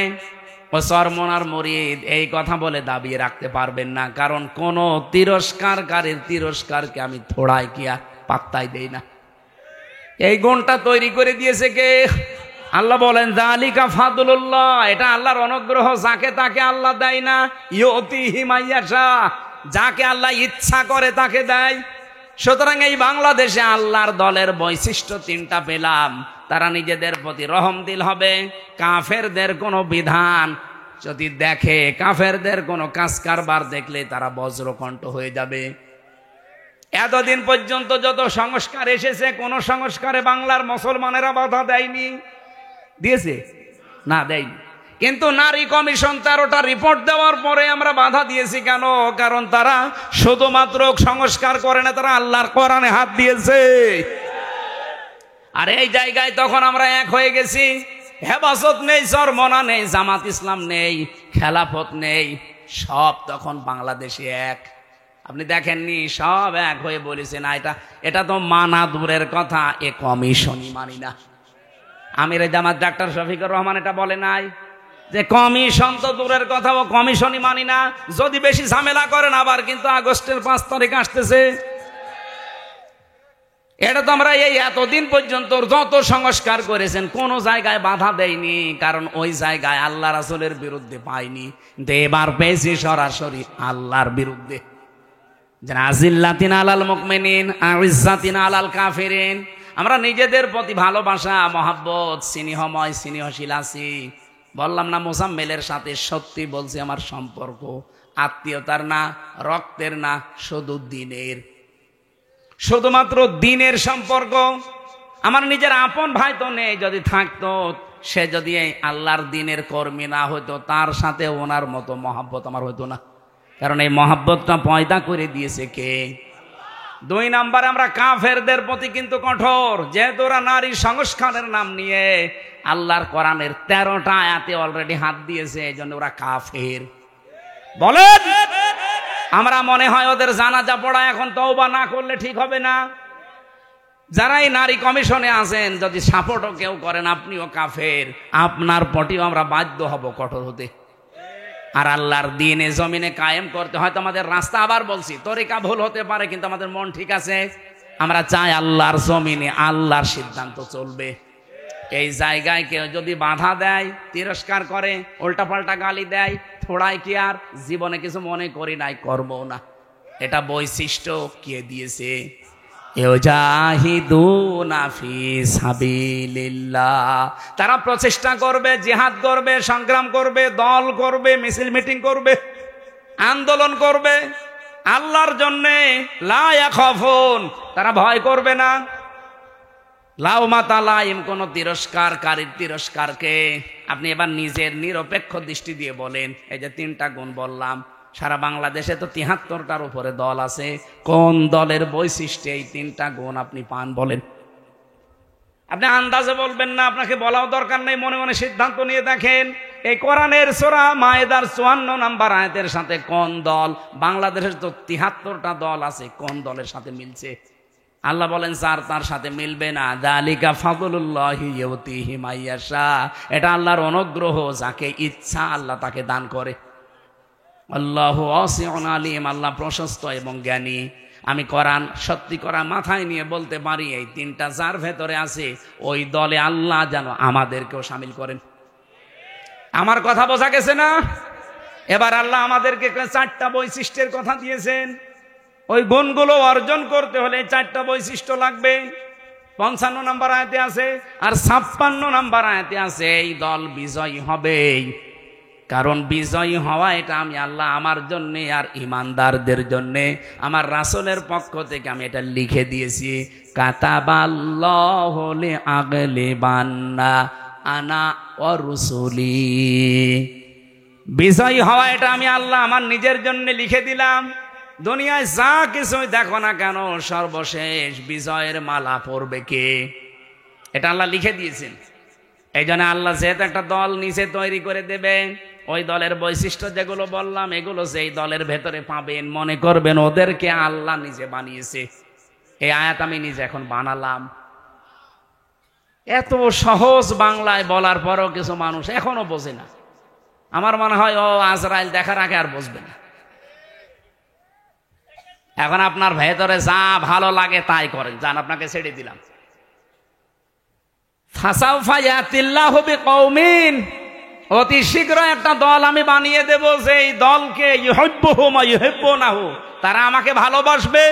ও চরমনার মুরিদ, এই কথা বলে দাবিয়ে রাখতে পারবেন না। কারণ কোন তিরস্কারকারীর তিরস্কারকে আমি থোড়াই কিয়া পাত্তাই দেই না। এই গুণটা তৈরি করে দিয়েছে কে? আল্লাহ বলেন, যালিকা ফাদলুল্লাহ, এটা আল্লাহর অনুগ্রহ, যাকে তাকে আল্লাহ দেয় না। ইউতিহি মাইয়াশা, যাকে আল্লাহ ইচ্ছা করে তাকে দেয়। সুতরাং এই বাংলাদেশে আল্লাহর দলের বৈশিষ্ট্য 3টা পেলাম। তারা নিজেদের প্রতি রহমদিল হবে, কাফেরদের কোনো বিধান যদি দেখে, কাফেরদের কোনো কাজ কারবার দেখলে তারা বজ্রকণ্ঠ হয়ে যাবে। এতদিন পর্যন্ত যত সংস্কার এসেছে, কোন সংস্কারে বাংলার মুসলমানেরা বাধা দেয়নি? দিয়েছে না? দেয়নি। কিন্তু নারী কমিশন 13টা রিপোর্ট দেওয়ার পরে আমরা বাধা দিয়েছি কেন? কারণ তারা শুধুমাত্র সংস্কার করে না, তারা আল্লাহর কোরআনে হাত দিয়েছে। আর এই জায়গায় তখন আমরা এক হয়ে গেছি। হেফাজত নেই, চরমনা নেই, জামাত ইসলাম নেই, খেলাফত নেই, সব তখন বাংলাদেশে এক। আপনি দেখেননি, সব এক হয়ে বলেছে না, এটা তো মানা দূরের কথা, এ কমিশনই মানি না। আমিরে জামাত ডাক্তার শফিকুর রহমান এটা বলে নাই, যে কমিশন তো দূরের কথা, ও কমিশনই মানি না। যদি বেশি ঝামেলা করেন আবার কিন্তু আগস্টের 5 তারিখ আসতেছে। এটা তো আমরা এই এতদিন পর্যন্ত যত সংস্কার করেছেন কোন জায়গায় বাধা দেয়নি, কারণ ওই জায়গায় আল্লাহ রাসূলের বিরুদ্ধে পাইনি। কিন্তু এবার পেয়েছি সরাসরি আল্লাহর বিরুদ্ধে। আজিল্লাতিন আলাল মুমিনিন আইজ্জাতিন আলাল কাফিরিন। আমরা নিজেদের প্রতি ভালোবাসা, মহাব্বত, স্নেহময় স্নেহশীল আছি। বললাম না মোজাম্মেলের সাথে সত্যি বলছি, আমার সম্পর্ক আত্মীয়তার না, রক্তের না, শুধু দিনের, শুধুমাত্র দিনের সম্পর্ক। আমার নিজের আপন ভাই তো নেই, যদি থাকতো সে যদি আল্লাহর দিনের কর্মী না হতো, তার সাথে ওনার মতো মহাব্বত আমার হতো না। কারণ এই মহাব্বতটা পয়দা করে দিয়েছে কে? 2 নম্বরে আমরা কাফেরদের প্রতি কিন্তু কঠোর, যেহেতু ওরা নারী সংস্কারের নাম নিয়ে আল্লাহর কোরআনের 13টা আয়াতে অলরেডি হাত দিয়েছে, এই জন্য ওরা কাফের। বলেন, আমরা মনে হয় ওদের জানাজা পড়া এখন তওবা না করলে ঠিক হবে না। যারা এই নারী কমিশনে আছেন, যদি সাপোর্টও কেউ করেন আপনিও কাফের, আপনার প্রতিও আমরা বাধ্য হব কঠোর হতে। আর আল্লাহর দ্বীনে জমিনে কায়েম করতে হয়তো আমাদের রাস্তা, আবার বলছি, তরিকা ভুল হতে পারে, কিন্তু আমাদের মন ঠিক আছে। আমরা চাই আল্লাহর জমিনে আল্লাহর সিদ্ধান্ত চলবে। এই জায়গায় কেউ যদি বাধা দেয়, তিরস্কার করে, উল্টাপাল্টা গালি দেয়, থোড়াই কি আর জীবনে কিছু মনে করি নাই, করবো না। এটা বৈশিষ্ট্য কে দিয়েছে? ইউজাহিদুনা ফি সাবিলিল্লাহ। তারা প্রচেষ্টা করবে, জিহাদ করবে, সংগ্রাম করবে, দল করবে, মিছিল মিটিং করবে, আন্দোলন করবে আল্লাহর জন্যে। লা ইয়াখাফুন, তারা ভয় করবে না। লাউমাতা লাইম, কোন তিরস্কারকারীর তিরস্কারকে আপনি এবার নিজের নিরপেক্ষ দৃষ্টি দিয়ে বলেন। এই যে 3টা গুণ বললাম, সারা বাংলাদেশে তো 73টার উপরে দল আছে। কোন দলের বৈশিষ্ট্যে এই 3টা গুণ আপনি পান বলেন? আপনি আন্দাজে বলবেন না, আপনাকে বলাও দরকার নেই, মনে মনে সিদ্ধান্ত নিয়ে দেখেন। এই কোরআনের সূরা মায়েদার 54 নম্বর আয়াতের সাথে কোন দল, বাংলাদেশের তো 73টা দল আছে, কোন দলের সাথে মিলছে? আল্লাহ বলেন স্যার তার সাথে মিলবে না। যালিকা ফাদলুল্লাহি ইউতিহি মাইয়াশা, এটা আল্লাহর অনুগ্রহ, যাকে ইচ্ছা আল্লাহ তাকে দান করে। আল্লাহু ওয়াসিউন আলিম, আল্লাহ প্রশস্ত এবং জ্ঞানী। আমি কোরআন সত্যি করা মাথায় নিয়ে বলতে পারি, এই 3টা যার ভেতরে আছে ওই দলে আল্লাহ যেন আমাদেরকেও শামিল করেন। আমার কথা বোঝা গেছে না? এবার আল্লাহ আমাদেরকে 4টা বৈশিষ্ট্যের কথা দিয়েছেন। ওই গুণগুলো অর্জন করতে হলে 4টা বৈশিষ্ট্য লাগবে। 55 নম্বর আয়াতে আছে, আর 56 নম্বর আয়াতে আছে এই দল বিজয়ী হবে। কারণ বিজয়ী হওয়া এটা আমি আল্লাহ আমার জন্যে আর ইমানদারদের জন্যে আমার রাসূলের পক্ষ থেকে আমি এটা লিখে দিয়েছি। কাতাবাল্লাহু লিআগলিবান্না আনা ওয়া রুসুলি। বিজয়ী হওয়া এটা আমি আল্লাহ আমার নিজের জন্য লিখে দিলাম। দুনিয়ায় যা কিছুই দেখো না কেন, সর্বশেষ বিজয়ের মালা পরবে কে? এটা আল্লাহ লিখে দিয়েছেন। এই জন্য আল্লাহ যেহেতু একটা দল নিচে তৈরি করে দেবে, ওই দলের বৈশিষ্ট্য যেগুলো বললাম এগুলো সেই দলের ভেতরে পাবেন। মনে করবেন ওদেরকে আল্লাহ নিজে বানিয়েছে। এই আয়াত আমি নিজে এখন বানালাম। এত সহজ বাংলায় বলার পরও কিছু মানুষ এখনো বোঝে না। আমার মনে হয় ও আজরাইল দেখার আগে আর বুঝবে না। এখন আপনার ভেতরে যা ভালো লাগে তাই করেন, যান, আপনাকে ছেড়ে দিলাম। ফাসাউফা ইয়াতিল্লাহু বিকওমিন, অতি শীঘ্র একটা দল আমি বানিয়ে দেব, সেই দলকে ইউহিব্বুহুম ওয়া ইউহিব্বুনাহু, তারা আমাকে ভালোবাসবে,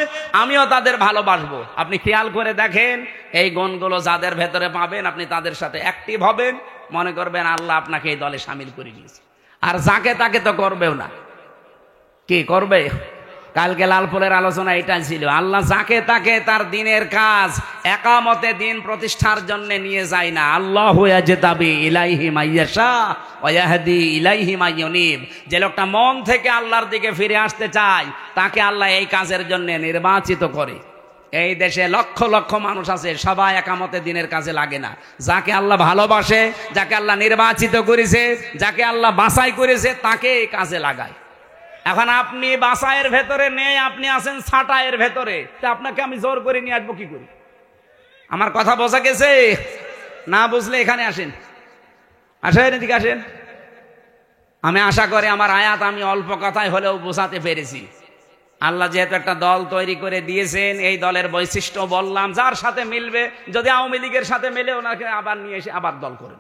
আমিও তাদের ভালোবাসবো। আপনি খেয়াল করে দেখেন, এই গুণগুলো যাদের ভেতরে পাবেন আপনি তাদের সাথে অ্যাক্টিভ হবেন, মনে করবেন আল্লাহ আপনাকে এই দলে শামিল করে দিয়েছে। আর যাকে তাকে তো করবেও না। কি করবে? কালকে লালপুরের আলোচনা এটা ছিল, আল্লাহ যাকে তাকে তার দিনের কাজ একামতে দিন প্রতিষ্ঠার জন্য নিয়ে যায় না। আল্লাহু ইয়াজতাবি ইলাইহি মাইয়াশা ওয়া ইয়াহদি ইলাইহি মাইয়ুনিব। যে লোকটা মন থেকে আল্লাহর দিকে ফিরে আসতে চায় তাকে আল্লাহ এই কাজের জন্য নির্বাচিত করে। এই দেশে লক্ষ লক্ষ মানুষ আছে, সবাই একামতে দিনের কাজে লাগে না। যাকে আল্লাহ ভালোবাসে, যাকে আল্লাহ নির্বাচিত করেছে, যাকে আল্লাহ বাছাই করেছে, তাকে এই কাজে লাগায়। এখন আপনি বাসায়ের ভেতরে নেই, আপনি আছেন ছাটায়ের ভেতরে, তা আপনাকে আমি জোর করে নিয়ে আসবো কি করি? আমার কথা বোঝা গেছে? না বুঝলে এখানে আসেন, আসেন, এদিকে আসেন। আমি আশা করি আমার আয়াত আমি অল্প কথায় হলেও বোঝাতে পেরেছি। আল্লাহ যেহেতু একটা দল তৈরি করে দিয়েছেন, এই দলের বৈশিষ্ট্য বললাম, যার সাথে মিলবে, যদি আওয়ামী লীগের সাথে মেলে ওনাকে আবার নিয়ে এসে আবার দল করেন,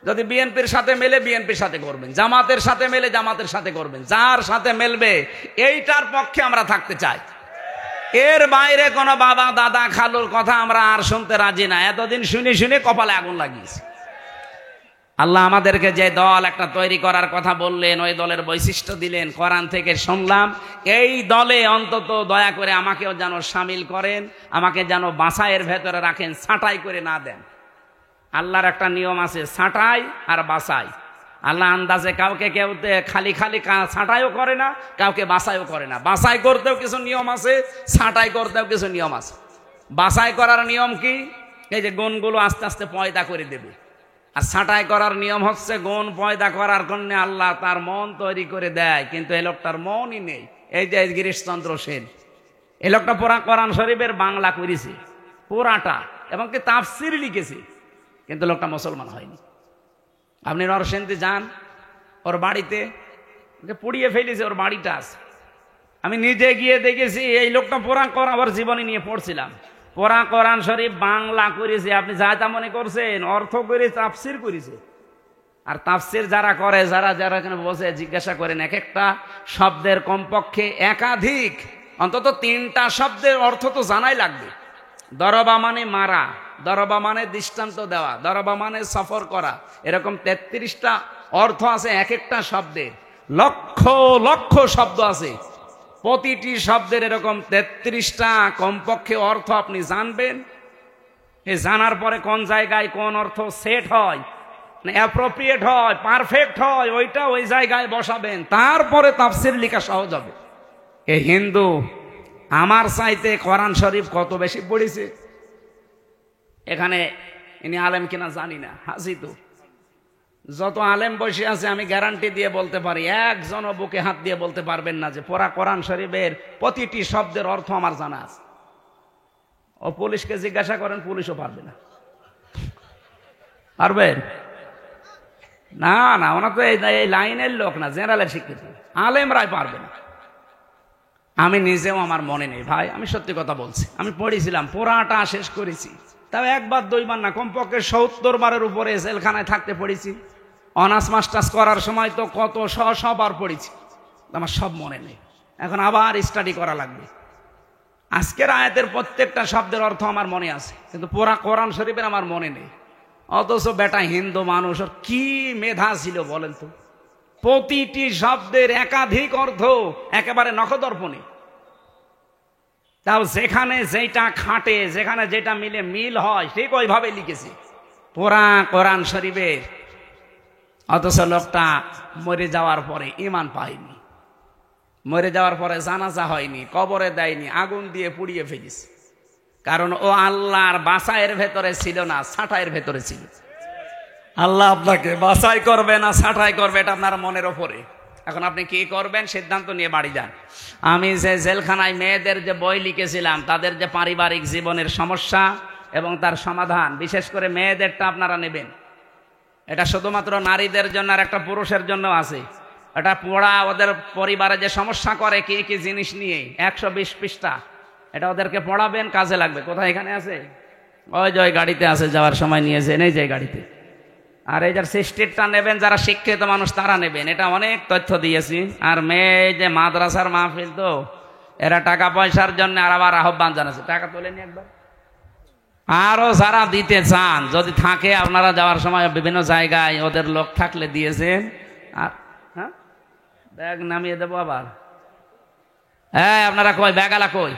যদি বিএনপির সাথে মেলে বিএনপির সাথে করবেন, জামাতের সাথে মেলে জামাতের সাথে করবেন, যার সাথে মেলবে এইটার পক্ষে আমরা থাকতে চাই। এর বাইরে কোনো বাবা দাদা খালুর কথা আমরা আর শুনতে রাজি না। এতদিন শুনে শুনে কপালে আগুন লাগিয়েছে। আল্লাহ আমাদেরকে যে দল একটা তৈরি করার কথা বললেন, ওই দলের বৈশিষ্ট্য দিলেন, কোরআন থেকে শুনলাম। এই দলে অন্তত দয়া করে আমাকেও যেন সামিল করেন, আমাকে যেন বাছাইয়ের ভেতরে রাখেন, ছাঁটাই করে না দেন। আল্লাহর একটা নিয়ম আছে, ছাঁটাই আর বাছাই। আল্লাহ আন্দাজে কাউকে কেউ খালি খালি ছাঁটাইও করে না, কাউকে বাছাইও করে না। বাছাই করতেও কিছু নিয়ম আছে, ছাঁটাই করতেও কিছু নিয়ম আছে। বাছাই করার নিয়ম কি? এই যে গুণগুলো আস্তে আস্তে পয়দা করে দেবে। আর ছাঁটাই করার নিয়ম হচ্ছে গুণ পয়দা করার জন্য আল্লাহ তার মন তৈরি করে দেয়, কিন্তু এই লোকটার মনই নেই। এই যে গিরিশচন্দ্র সেন, এই লোকটা পুরা কোরআন শরীফের বাংলা করেছে পুরাটা, এবং কি তাফসির লিখেছে, কিন্তু লোকটা মুসলমান হয়নি। আপনি নরসিংদী যান, ওর বাড়িতে পুড়িয়ে ফেলেছে, ওর বাড়িটা আছে। আমি নিজে গিয়ে দেখেছি। এই লোকটা পুরা কোরআন, ওর জীবনী নিয়ে পড়ছিলাম, পুরা কোরআন শরীফ বাংলা করেছে। আপনি যা তা মনে করছেন, অর্থ করে তাফসির করেছে। আর তাফসির যারা করে, যারা যারা এখানে বসে জিজ্ঞাসা করেন, এক একটা শব্দের কমপক্ষে একাধিক, অন্তত 3টা শব্দের অর্থ তো জানাই লাগবে। দরবা মানে মারা, দরবা মানে দৃষ্টান্ত দেওয়া, দরবা মানে সফর করা, এরকম 33টা অর্থ আছে এক একটা শব্দের। লক্ষ লক্ষ শব্দ আছে, প্রতিটি শব্দের এরকম 33টা কমপক্ষে অর্থ আপনি জানবেন। এই জানার পরে কোন জায়গায় কোন অর্থ সেট হয়, অ্যাপ্রোপ্রিয়েট হয়, পারফেক্ট হয়, ওইটা ওই জায়গায় বসাবেন, তারপরে তাফসির লেখা সহজ হবে। এই হিন্দু আমার চাইতে কোরআন শরীফ কত বেশি পড়েছে। এখানে ইনি আলেম কিনা জানি না, হাসি তো যত আলেম বসে আছে আমি গ্যারান্টি দিয়ে বলতে পারি, একজনও বুকে হাত দিয়ে বলতে পারবেন না যে পুরা কোরআন শরীফের প্রতিটি শব্দের অর্থ আমার জানা আছে। ও পুলিশকে জিজ্ঞাসা করেন, পুলিশও পারবে না। পারবেন না? না, ওনা তো এই লাইনের লোক না, জেনারেলের শিক্ষিত, আলেমরাই পারবে না। আমি নিজেও আমার মনে নেই ভাই, আমি সত্যি কথা বলছি। আমি পড়েছিলাম, পুরাটা শেষ করেছি, তাও একবার দুইবার না, কমপক্ষে 70 বারের উপরে জেলখানায় থাকতে পড়েছি। অনার্স মাস্টার্স করার সময় তো কত সবার পড়েছি, আমার সব মনে নেই। এখন আবার স্টাডি করা লাগবে। আজকের আয়াতের প্রত্যেকটা শব্দের অর্থ আমার মনে আছে, কিন্তু পুরা কোরআন শরীফের আমার মনে নেই। অথচ বেটা হিন্দু মানুষ, ওর কি মেধা ছিল বলেন তো, প্রতিটি শব্দের একাধিক অর্থ একেবারে নখদর্পণে। তাও যেখানে যেটা খাটে, যেখানে যেটা মিলে মিল হয়, ঠিক ওইভাবে লিখেছে পুরা কোরআন শরীফের। অথচ লোকটা মরে যাওয়ার পরে ঈমান পায়নি, মরে যাওয়ার পরে জানাজা হয়নি, কবরে দেয়নি, আগুন দিয়ে পুড়িয়ে ফেলিস। কারণ ও আল্লাহর বাছাইয়ের ভেতরে ছিল না, ছাঁটাইয়ের ভেতরে ছিল। আল্লাহ আপনাকে বাছাই করবে না ছাঁটাই করবে, এটা আপনার মনের ওপরে। এখন আপনি কি করবেন সিদ্ধান্ত নিয়ে বাড়ি যান। আমি যে জেলখানায় মেয়েদের যে বই লিখেছিলাম, তাদের যে পারিবারিক জীবনের সমস্যা এবং তার সমাধান, বিশেষ করে মেয়েদেরটা আপনারা নেবেন। এটা শুধুমাত্র নারীদের জন্য আর একটা পুরুষের জন্য আছে। এটা পড়া, ওদের পরিবারে যে সমস্যা করে কি কি জিনিস নিয়ে, 120 পৃষ্ঠা। এটা ওদেরকে পড়াবেন, কাজে লাগবে। কোথায়? এখানে আছে, ওই যে ওই গাড়িতে আছে, যাওয়ার সময় নিয়েছেন এই যে গাড়িতে। আর এই যার সিস্টেমটা নেবেন, যারা শিক্ষিত মানুষ তারা নেবেন। এটা অনেক তথ্য দিয়েছি। আর মেয়ে যে মাদ্রাসার মাহফিল, তো এরা টাকা পয়সার জন্য আর আবার আহ্বান জানাচ্ছে, টাকা তোলেনি একবার। আরো যারা দিতে চান, যদি থাকে, আপনারা যাওয়ার সময় বিভিন্ন জায়গায় ওদের লোক থাকলে দিয়েছেন। আর হ্যাঁ, ব্যাগ নামিয়ে দেবো আবার। হ্যাঁ, আপনারা কই ব্যাগালা কই?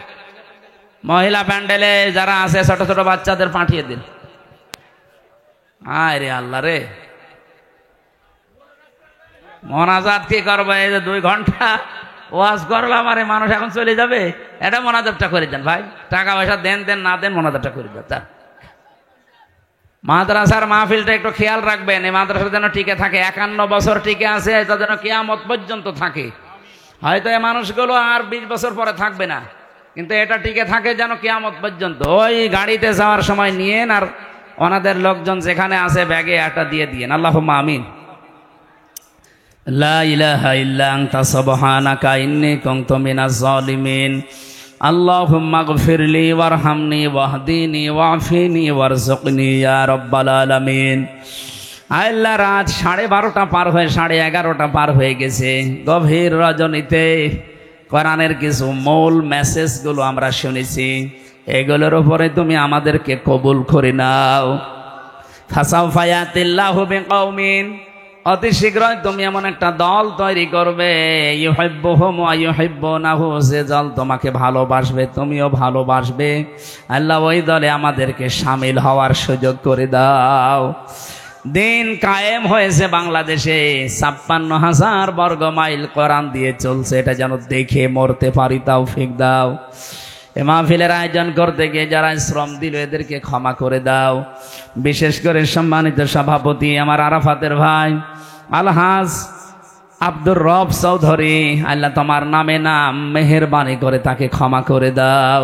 মহিলা প্যান্ডেলে যারা আছে, ছোট ছোট বাচ্চাদের পাঠিয়ে দিন। আয় রে আল্লাহ রে, মোনাজাত কি করবো? এই যে 2 ঘন্টা ওয়াজ করলাম, আরে মানুষ এখন চলে যাবে। এটা মোনাজাতটা করে দেন ভাই, টাকা পয়সা দেন দেন না দেন, মোনাজাতটা করে দেন। মাদ্রাসার মাহফিলটা একটু খেয়াল রাখবেন, এই মাদ্রাসা যেন টিকে থাকে, 51 বছর টিকে আছে, এটা যেন কিয়ামত পর্যন্ত থাকে। হয়তো এই মানুষগুলো আর 20 বছর পরে থাকবে না, কিন্তু এটা টিকে থাকে যেন কিয়ামত পর্যন্ত। ওই গাড়িতে যাওয়ার সময় নিয়েন, আর ওনাদের লোকজন যেখানে আছে ব্যাগে একটা দিয়ে দিয়েন। আল্লাহুম্মা আমিন। লা ইলাহা ইল্লা আনতা সুবহানাকা ইন্নী কুনতু মিনাজ জালিমিন। আল্লাহুম্মা গফিরলি ওয়ারহামনি ওয়াহদিনি ওয়াফিনি ওয়ারযুকনি ইয়া রাব্বাল আলামিন। আল্লাহ, রাত 12:30 পার হয়ে 11:30 পার হয়ে গেছে। গভীর রজনীতে কোরআনের কিছু মূল মেসেজগুলো আমরা শুনেছি, এগুলোর উপরে তুমি আমাদেরকে কবুল করে নাও। ফাসাউফা ইয়াতিল্লাহু বিকওমিন, অতি শীঘ্রই তুমি এমন একটা দল তৈরি করবে, ইউহিব্বুহুম ওয়া ইউহিব্বুনাহু, যে দল তোমাকে ভালোবাসবে তুমিও ভালোবাসবে। আল্লাহ, ওই দলে আমাদেরকে শামিল হওয়ার সুযোগ করে দাও। দিন কায়েম হয়েছে বাংলাদেশে, 56,000 বর্গ মাইল কোরআন দিয়ে চলছে, এটা যেন দেখে মরতে পারি, তৌফিক দাও। এ মাহফিলের আয়োজন করতে গিয়ে যারা শ্রম দিল এদেরকে ক্ষমা করে দাও। বিশেষ করে সম্মানিত সভাপতি আমার আরাফাতের ভাই আলহাজ আব্দুর রব চৌধুরী, আল্লাহ তোমার নামে নাম, মেহেরবানি করে তাকে ক্ষমা করে দাও।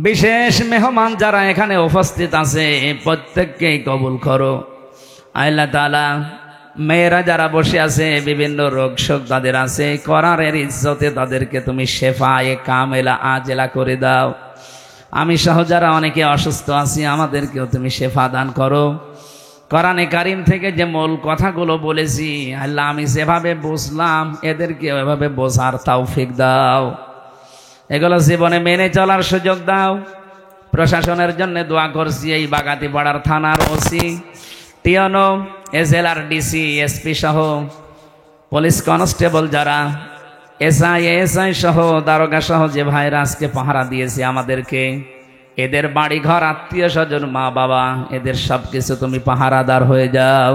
বিশেষ মেহমান যারা এখানে উপস্থিত আছে প্রত্যেককেই কবুল করো আল্লাহ তাআলা। মেয়েরা যারা বসে আছে, বিভিন্ন রোগ শোক তাদের আছে, কোরআনের ইজ্জতে তাদেরকে তুমি শেফায়ে কামেলা আজেলা করে দাও। আমি সহ যারা অনেকে অসুস্থ আছি, আমাদেরকেও তুমি শেফা দান করো। কোরআনে কারিম থেকে যে মূল কথাগুলো বলেছি আল্লাহ, আমি যেভাবে বুঝলাম এদেরকে ওইভাবে বোঝার তৌফিক দাও। এগুলো জীবনে মেনে চলার সুযোগ দাও। প্রশাসনের জন্য দোয়া করছি, এই বাগাতিপাড়ার থানার OC, TNO, SLR, DC, SP সহ পুলিশ কনস্টেবল যারা, এসআই সহ দারোগা সহ যে ভাইরা আজকে পাহারা দিয়েছে আমাদেরকে, এদের বাড়ি ঘর, আত্মীয় স্বজন, মা বাবা, এদের সব কিছু তুমি পাহারাদার হয়ে যাও।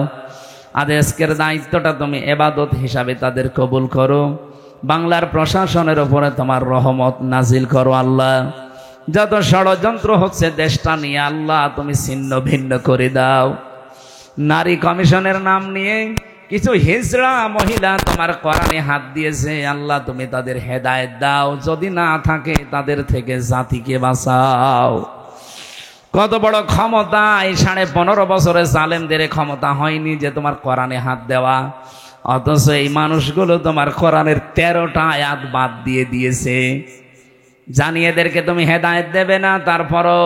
আজকের দায়িত্বটা তুমি ইবাদত হিসাবে তাদের কবুল করো। বাংলার প্রশাসনের উপরে তোমার রহমত নাজিল করো আল্লাহ। যত ষড়যন্ত্র হচ্ছে দেশটা নিয়ে আল্লাহ তুমি ছিন্ন ভিন্ন করে দাও। নারী কমিশনের নাম নিয়ে কিছু হিজড়া মহিলা তোমার কোরআনে হাত দিয়েছে, আল্লাহ তুমি তাদের হেদায়েত দাও। যদি না থাকে তাদের থেকে জাতিকে বাঁচাও। কত বড় ক্ষমতা! এই 15.5 বছরে জালেমদের ক্ষমতা হয়নি যে তোমার কোরআনে হাত দেওয়া, অথচ এই মানুষগুলো তোমার কোরআনের 13টা আয়াত বাদ দিয়ে দিয়েছে। জানি এদেরকে তুমি হেদায়েত দেবে না, তারপরও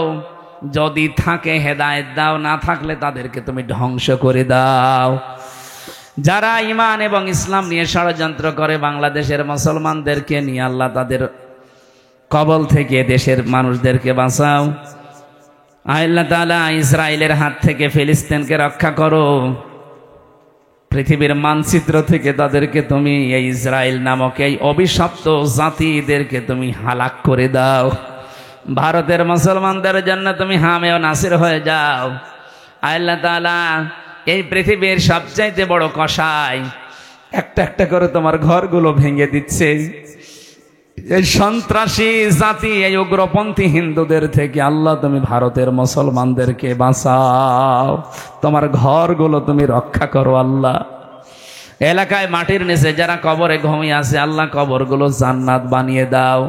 যদি থাকে হেদায়েত দাও, না থাকলে তাদেরকে তুমি ধ্বংস করে দাও। যারা ঈমান এবং ইসলাম নিয়ে ষড়যন্ত্র করে বাংলাদেশের মুসলমানদেরকে নিয়ে, আল্লাহ তাদের কবল থেকে দেশের মানুষদেরকে বাঁচাও। আল্লাহ তাআলা ইসরায়েলের হাত থেকে ফিলিস্তিনকে রক্ষা করো। পৃথিবীর মানচিত্র থেকে তাদেরকে তুমি, এই ইসরায়েল নামক এই অভিশপ্ত জাতিদেরকে তুমি হালাক করে দাও। ভারতের মুসলমানদের জন্য তুমি হামে ও নাসির হয়ে যাও। আল্লাহ তাআলা এই পৃথিবীর সবচাইতে বড় কসাই, একটা একটা করে তোমার ঘরগুলো ভেঙে দিচ্ছে। এই সন্ত্রাসী জাতি, এই উগ্রপন্থী হিন্দুদের থেকে আল্লাহ তুমি ভারতের মুসলমানদেরকে বাঁচাও। তোমার ঘরগুলো তুমি রক্ষা করো আল্লাহ। এলাকায় মাটির নিচে যারা কবরে ঘুমিয়ে আছে, আল্লাহ কবরগুলো জান্নাত বানিয়ে দাও।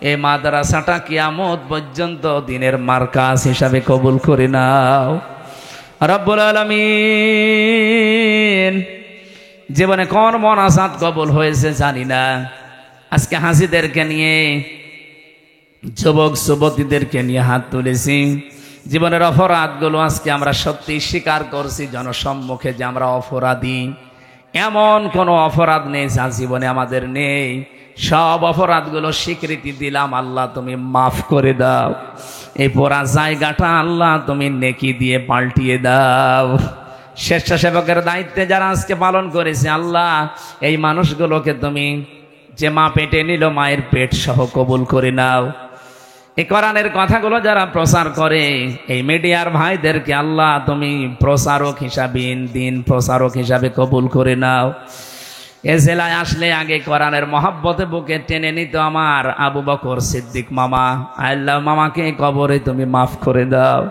এই মাদ্রাসাটা কিয়ামত পর্যন্ত দিনের মার্কাজ হিসাবে কবুল করে নাও রব্বুল আলামিন। জীবনে কোন মোনাজাত কবুল হয়েছে জানি না, আজকে হাসিদেরকে নিয়ে, যুবক যুবতীদেরকে নিয়ে হাত তুলেছি। জীবনের অপরাধগুলো আজকে আমরা সত্যি স্বীকার করছি জনসম্মুখে যে আমরা অপরাধী। এমন কোনো অপরাধ নেই যা জীবনে আমাদের নেই। সব অপরাধগুলো স্বীকৃতি দিলাম, আল্লাহ তুমি মাফ করে দাও। এই পুরা জায়গাটা আল্লাহ তুমি নেকি দিয়ে পাল্টিয়ে দাও। স্বেচ্ছাসেবকের দায়িত্বে যারা আজকে পালন করেছে, আল্লাহ এই মানুষগুলোকে তুমি, যে মা পেটে নিল, মায়ের পেট সহ কবুল করে নাও। এই কোরআনের কথাগুলো যারা প্রচার করে, এই মিডিয়ার ভাইদেরকে আল্লাহ তুমি প্রচারক হিসাবে, দিন প্রচারক হিসাবে কবুল করে নাও। এ জেলায় আসলে আগে কোরআনের মহব্বতে বুকে টেনে নিত আমার আবু বকর সিদ্দিক মামা, আল্লাহ মামাকে কবরে তুমি মাফ করে দাও।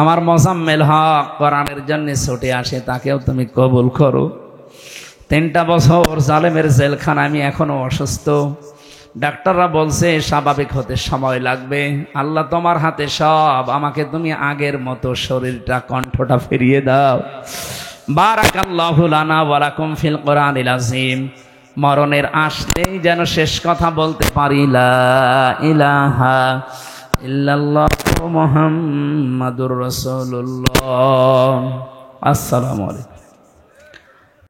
আমার মোজাম্মেল হক কোরআনের জন্য ছুটে আসে, তাকেও তুমি কবুল করো। 3টা বছর জালেমের জেলখানা, আমি এখনো অসুস্থ। ডাক্তাররা বলছে স্বাভাবিক হতে সময় লাগবে। আল্লাহ তোমার হাতে সব, আমাকে তুমি আগের মতো শরীরটা, কণ্ঠটা ফিরিয়ে দাও। বারাকাল্লাহু লানা ওয়া লাকুম ফিল কোরআনিল আযীম। মরণের আসলেই যেন শেষ কথা বলতে পারি, লা ইলাহা ইল্লাল্লাহু মুহাম্মাদুর রাসূলুল্লাহ। আসসালামু আলাইকুম।